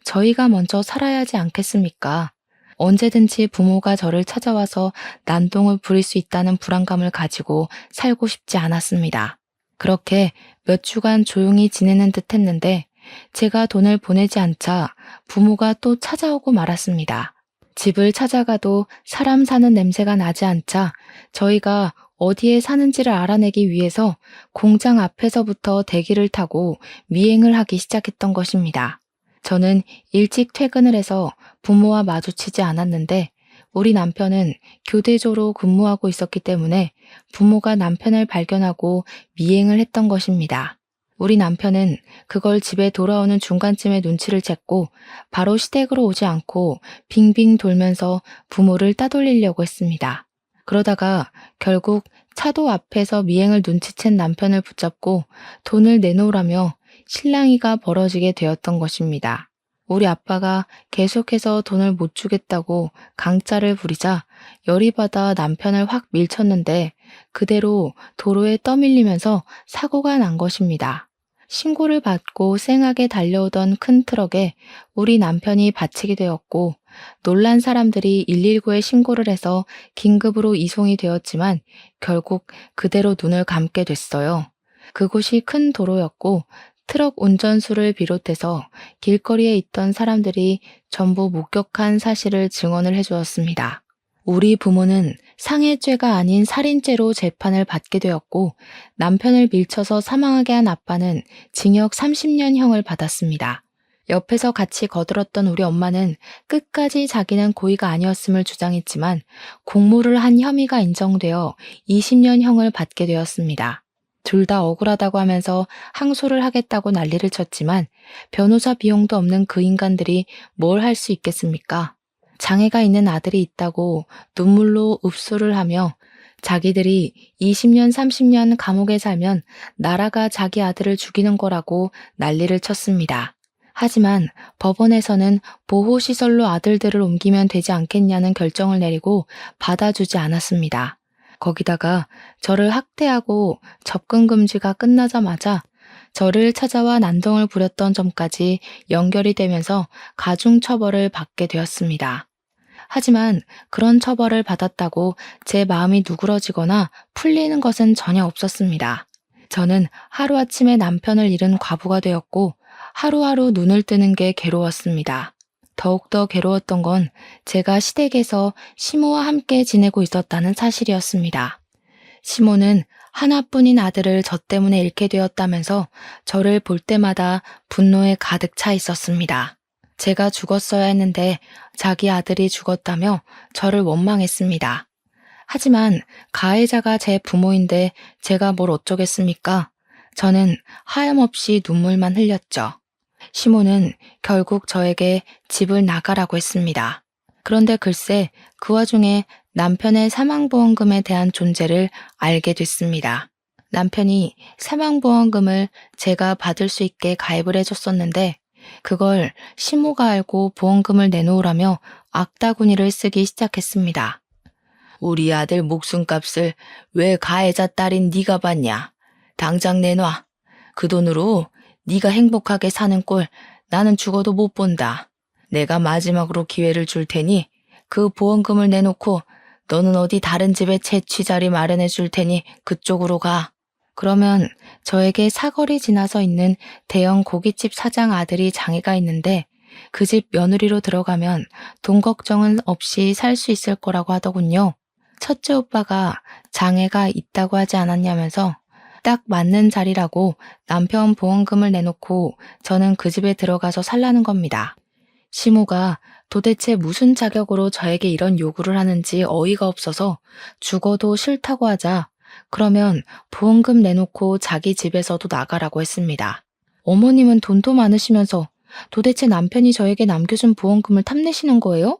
저희가 먼저 살아야 하지 않겠습니까? 언제든지 부모가 저를 찾아와서 난동을 부릴 수 있다는 불안감을 가지고 살고 싶지 않았습니다. 그렇게 몇 주간 조용히 지내는 듯 했는데 제가 돈을 보내지 않자 부모가 또 찾아오고 말았습니다. 집을 찾아가도 사람 사는 냄새가 나지 않자 저희가 어디에 사는지를 알아내기 위해서 공장 앞에서부터 대기를 타고 미행을 하기 시작했던 것입니다. 저는 일찍 퇴근을 해서 부모와 마주치지 않았는데 우리 남편은 교대조로 근무하고 있었기 때문에 부모가 남편을 발견하고 미행을 했던 것입니다. 우리 남편은 그걸 집에 돌아오는 중간쯤에 눈치를 챘고 바로 시댁으로 오지 않고 빙빙 돌면서 부모를 따돌리려고 했습니다. 그러다가 결국 차도 앞에서 미행을 눈치챈 남편을 붙잡고 돈을 내놓으라며 실랑이가 벌어지게 되었던 것입니다. 우리 아빠가 계속해서 돈을 못 주겠다고 강짜를 부리자 열이 받아 남편을 확 밀쳤는데 그대로 도로에 떠밀리면서 사고가 난 것입니다. 신고를 받고 쌩하게 달려오던 큰 트럭에 우리 남편이 받치게 되었고, 놀란 사람들이 119에 신고를 해서 긴급으로 이송이 되었지만 결국 그대로 눈을 감게 됐어요. 그곳이 큰 도로였고 트럭 운전수를 비롯해서 길거리에 있던 사람들이 전부 목격한 사실을 증언을 해주었습니다. 우리 부모는 상해죄가 아닌 살인죄로 재판을 받게 되었고 남편을 밀쳐서 사망하게 한 아빠는 징역 30년형을 받았습니다. 옆에서 같이 거들었던 우리 엄마는 끝까지 자기는 고의가 아니었음을 주장했지만 공모를 한 혐의가 인정되어 20년형을 받게 되었습니다. 둘 다 억울하다고 하면서 항소를 하겠다고 난리를 쳤지만 변호사 비용도 없는 그 인간들이 뭘 할 수 있겠습니까? 장애가 있는 아들이 있다고 눈물로 읍소를 하며 자기들이 20년, 30년 감옥에 살면 나라가 자기 아들을 죽이는 거라고 난리를 쳤습니다. 하지만 법원에서는 보호시설로 아들들을 옮기면 되지 않겠냐는 결정을 내리고 받아주지 않았습니다. 거기다가 저를 학대하고 접근 금지가 끝나자마자 저를 찾아와 난동을 부렸던 점까지 연결이 되면서 가중처벌을 받게 되었습니다. 하지만 그런 처벌을 받았다고 제 마음이 누그러지거나 풀리는 것은 전혀 없었습니다. 저는 하루아침에 남편을 잃은 과부가 되었고 하루하루 눈을 뜨는 게 괴로웠습니다. 더욱더 괴로웠던 건 제가 시댁에서 시모와 함께 지내고 있었다는 사실이었습니다. 시모는 하나뿐인 아들을 저 때문에 잃게 되었다면서 저를 볼 때마다 분노에 가득 차 있었습니다. 제가 죽었어야 했는데 자기 아들이 죽었다며 저를 원망했습니다. 하지만 가해자가 제 부모인데 제가 뭘 어쩌겠습니까? 저는 하염없이 눈물만 흘렸죠. 시모는 결국 저에게 집을 나가라고 했습니다. 그런데 글쎄 그 와중에 남편의 사망보험금에 대한 존재를 알게 됐습니다. 남편이 사망보험금을 제가 받을 수 있게 가입을 해줬었는데 그걸 시모가 알고 보험금을 내놓으라며 악다구니를 쓰기 시작했습니다. 우리 아들 목숨값을 왜 가해자 딸인 네가 받냐? 당장 내놔. 그 돈으로 네가 행복하게 사는 꼴 나는 죽어도 못 본다. 내가 마지막으로 기회를 줄 테니 그 보험금을 내놓고 너는 어디 다른 집에 채취 자리 마련해 줄 테니 그쪽으로 가. 그러면 저에게 사거리 지나서 있는 대형 고깃집 사장 아들이 장애가 있는데 그 집 며느리로 들어가면 돈 걱정은 없이 살 수 있을 거라고 하더군요. 첫째 오빠가 장애가 있다고 하지 않았냐면서 딱 맞는 자리라고 남편 보험금을 내놓고 저는 그 집에 들어가서 살라는 겁니다. 시모가 도대체 무슨 자격으로 저에게 이런 요구를 하는지 어이가 없어서 죽어도 싫다고 하자 그러면 보험금 내놓고 자기 집에서도 나가라고 했습니다. 어머님은 돈도 많으시면서 도대체 남편이 저에게 남겨준 보험금을 탐내시는 거예요?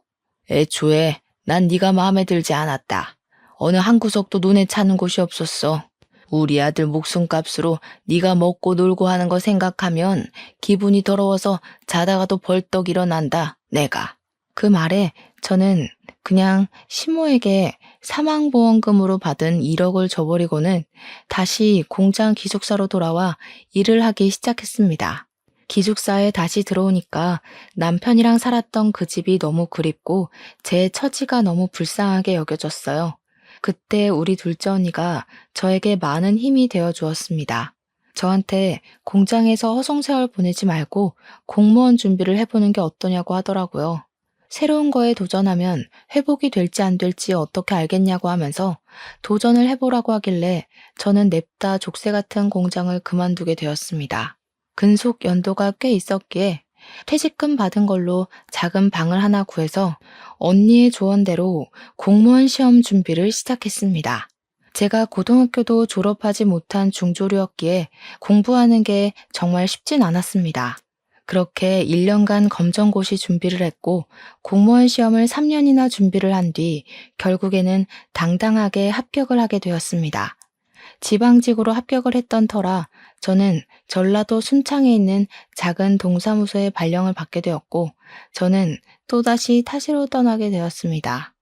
애초에 난 네가 마음에 들지 않았다. 어느 한 구석도 눈에 차는 곳이 없었어. 우리 아들 목숨값으로 네가 먹고 놀고 하는 거 생각하면 기분이 더러워서 자다가도 벌떡 일어난다, 내가. 그 말에 저는 그냥 시모에게 사망보험금으로 받은 1억을 줘버리고는 다시 공장 기숙사로 돌아와 일을 하기 시작했습니다. 기숙사에 다시 들어오니까 남편이랑 살았던 그 집이 너무 그립고 제 처지가 너무 불쌍하게 여겨졌어요. 그때 우리 둘째 언니가 저에게 많은 힘이 되어 주었습니다. 저한테 공장에서 허송세월 보내지 말고 공무원 준비를 해보는 게 어떠냐고 하더라고요. 새로운 거에 도전하면 회복이 될지 안 될지 어떻게 알겠냐고 하면서 도전을 해보라고 하길래 저는 냅다 족쇄 같은 공장을 그만두게 되었습니다. 근속 연도가 꽤 있었기에 퇴직금 받은 걸로 작은 방을 하나 구해서 언니의 조언대로 공무원 시험 준비를 시작했습니다. 제가 고등학교도 졸업하지 못한 중졸이었기에 공부하는 게 정말 쉽진 않았습니다. 그렇게 1년간 검정고시 준비를 했고 공무원 시험을 3년이나 준비를 한 뒤 결국에는 당당하게 합격을 하게 되었습니다. 지방직으로 합격을 했던 터라 저는 전라도 순창에 있는 작은 동사무소에 발령을 받게 되었고 저는 또다시 타시로 떠나게 되었습니다.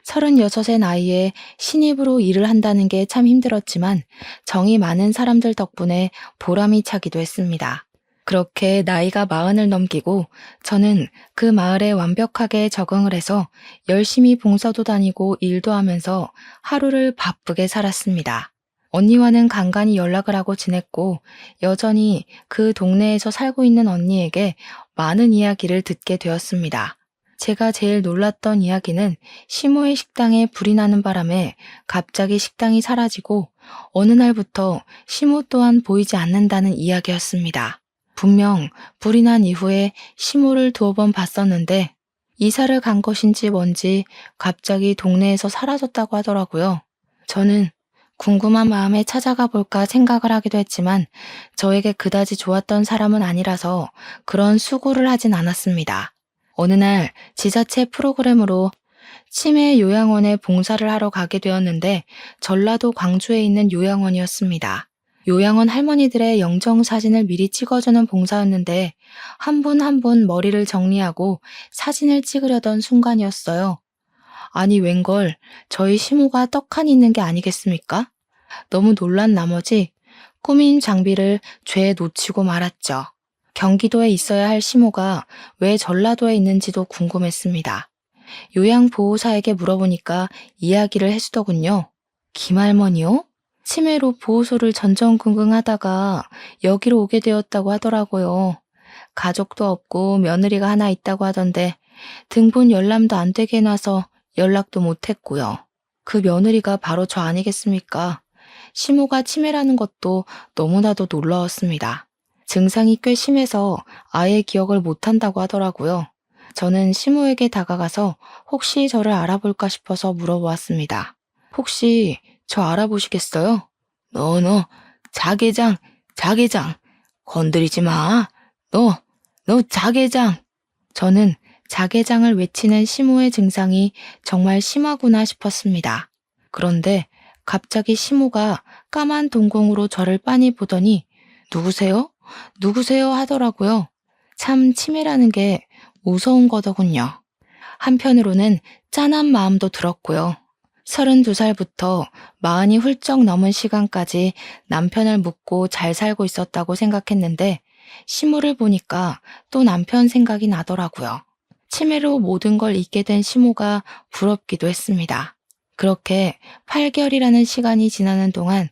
36의 나이에 신입으로 일을 한다는 게 참 힘들었지만 정이 많은 사람들 덕분에 보람이 차기도 했습니다. 그렇게 나이가 40을 넘기고 저는 그 마을에 완벽하게 적응을 해서 열심히 봉사도 다니고 일도 하면서 하루를 바쁘게 살았습니다. 언니와는 간간히 연락을 하고 지냈고 여전히 그 동네에서 살고 있는 언니에게 많은 이야기를 듣게 되었습니다. 제가 제일 놀랐던 이야기는 시모의 식당에 불이 나는 바람에 갑자기 식당이 사라지고 어느 날부터 시모 또한 보이지 않는다는 이야기였습니다. 분명 불이 난 이후에 시모를 2번 봤었는데 이사를 간 것인지 뭔지 갑자기 동네에서 사라졌다고 하더라고요. 저는 궁금한 마음에 찾아가 볼까 생각을 하기도 했지만 저에게 그다지 좋았던 사람은 아니라서 그런 수고를 하진 않았습니다. 어느 날 지자체 프로그램으로 치매 요양원에 봉사를 하러 가게 되었는데 전라도 광주에 있는 요양원이었습니다. 요양원 할머니들의 영정 사진을 미리 찍어주는 봉사였는데 한 분 한 분 머리를 정리하고 사진을 찍으려던 순간이었어요. 아니 웬걸 저희 시모가 떡하니 있는 게 아니겠습니까? 너무 놀란 나머지 꾸민 장비를 죄에 놓치고 말았죠. 경기도에 있어야 할 시모가 왜 전라도에 있는지도 궁금했습니다. 요양보호사에게 물어보니까 이야기를 해주더군요. 김할머니요? 치매로 보호소를 전전긍긍하다가 여기로 오게 되었다고 하더라고요. 가족도 없고 며느리가 하나 있다고 하던데 등본 열람도 안 되게 해놔서 연락도 못했고요. 그 며느리가 바로 저 아니겠습니까? 시모가 치매라는 것도 너무나도 놀라웠습니다. 증상이 꽤 심해서 아예 기억을 못한다고 하더라고요. 저는 시모에게 다가가서 혹시 저를 알아볼까 싶어서 물어보았습니다. 혹시 저 알아보시겠어요? 너, 자개장, 건드리지 마. 너 자개장. 저는 자개장을 외치는 시모의 증상이 정말 심하구나 싶었습니다. 그런데 갑자기 시모가 까만 동공으로 저를 빤히 보더니 누구세요? 누구세요? 하더라고요. 참 치매라는 게 무서운 거더군요. 한편으로는 짠한 마음도 들었고요. 32살부터 40이 훌쩍 넘은 시간까지 남편을 묻고 잘 살고 있었다고 생각했는데 시모를 보니까 또 남편 생각이 나더라고요. 치매로 모든 걸 잊게 된 시모가 부럽기도 했습니다. 그렇게 8개월이라는 시간이 지나는 동안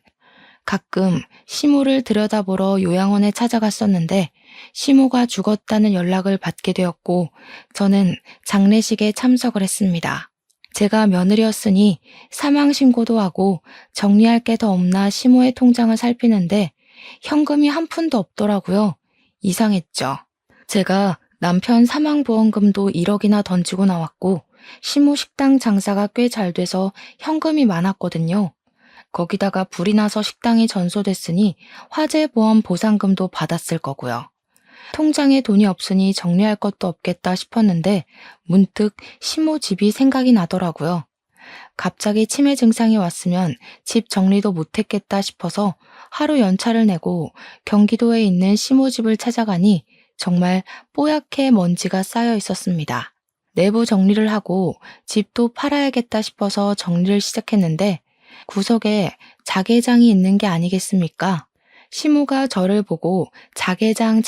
가끔 시모를 들여다보러 요양원에 찾아갔었는데 시모가 죽었다는 연락을 받게 되었고 저는 장례식에 참석을 했습니다. 제가 며느리였으니 사망신고도 하고 정리할 게 더 없나 시모의 통장을 살피는데 현금이 한 푼도 없더라고요. 이상했죠. 제가 남편 사망보험금도 1억이나 던지고 나왔고 시모 식당 장사가 꽤 잘 돼서 현금이 많았거든요. 거기다가 불이 나서 식당이 전소됐으니 화재보험 보상금도 받았을 거고요. 통장에 돈이 없으니 정리할 것도 없겠다 싶었는데 문득 시모 집이 생각이 나더라고요. 갑자기 치매 증상이 왔으면 집 정리도 못했겠다 싶어서 하루 연차를 내고 경기도에 있는 시모 집을 찾아가니 정말 뽀얗게 먼지가 쌓여 있었습니다. 내부 정리를 하고 집도 팔아야겠다 싶어서 정리를 시작했는데 구석에 자개장이 있는 게 아니겠습니까? 시모가 저를 보고 자개장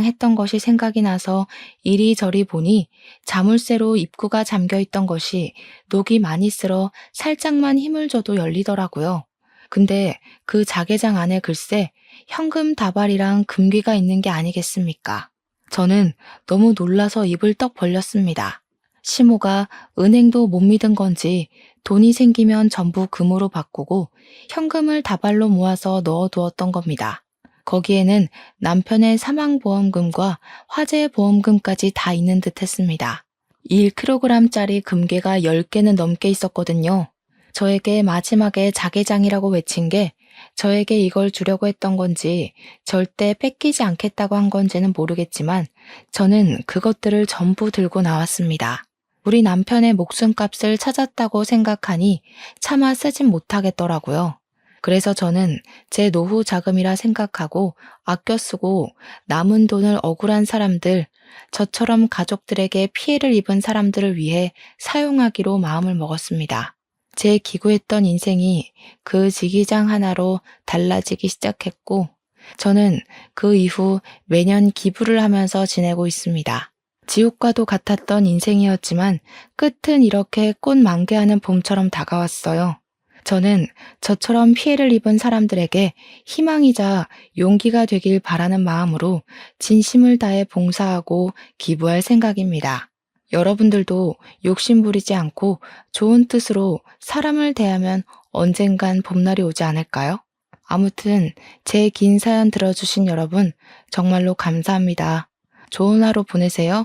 했던 것이 생각이 나서 이리저리 보니 자물쇠로 입구가 잠겨 있던 것이 녹이 많이 쓸어 살짝만 힘을 줘도 열리더라고요. 근데 그 자개장 안에 글쎄 현금 다발이랑 금괴가 있는 게 아니겠습니까? 저는 너무 놀라서 입을 떡 벌렸습니다. 시모가 은행도 못 믿은 건지 돈이 생기면 전부 금으로 바꾸고 현금을 다발로 모아서 넣어두었던 겁니다. 거기에는 남편의 사망보험금과 화재보험금까지 다 있는 듯 했습니다. 1kg짜리 금괴가 10개는 넘게 있었거든요. 저에게 마지막에 자개장이라고 외친 게 저에게 이걸 주려고 했던 건지 절대 뺏기지 않겠다고 한 건지는 모르겠지만 저는 그것들을 전부 들고 나왔습니다. 우리 남편의 목숨값을 찾았다고 생각하니 차마 쓰진 못하겠더라고요. 그래서 저는 제 노후 자금이라 생각하고 아껴 쓰고 남은 돈을 억울한 사람들, 저처럼 가족들에게 피해를 입은 사람들을 위해 사용하기로 마음을 먹었습니다. 제 기구했던 인생이 그 지기장 하나로 달라지기 시작했고 저는 그 이후 매년 기부를 하면서 지내고 있습니다. 지옥과도 같았던 인생이었지만 끝은 이렇게 꽃 만개하는 봄처럼 다가왔어요. 저는 저처럼 피해를 입은 사람들에게 희망이자 용기가 되길 바라는 마음으로 진심을 다해 봉사하고 기부할 생각입니다. 여러분들도 욕심 부리지 않고 좋은 뜻으로 사람을 대하면 언젠간 봄날이 오지 않을까요? 아무튼 제 긴 사연 들어주신 여러분 정말로 감사합니다. 좋은 하루 보내세요.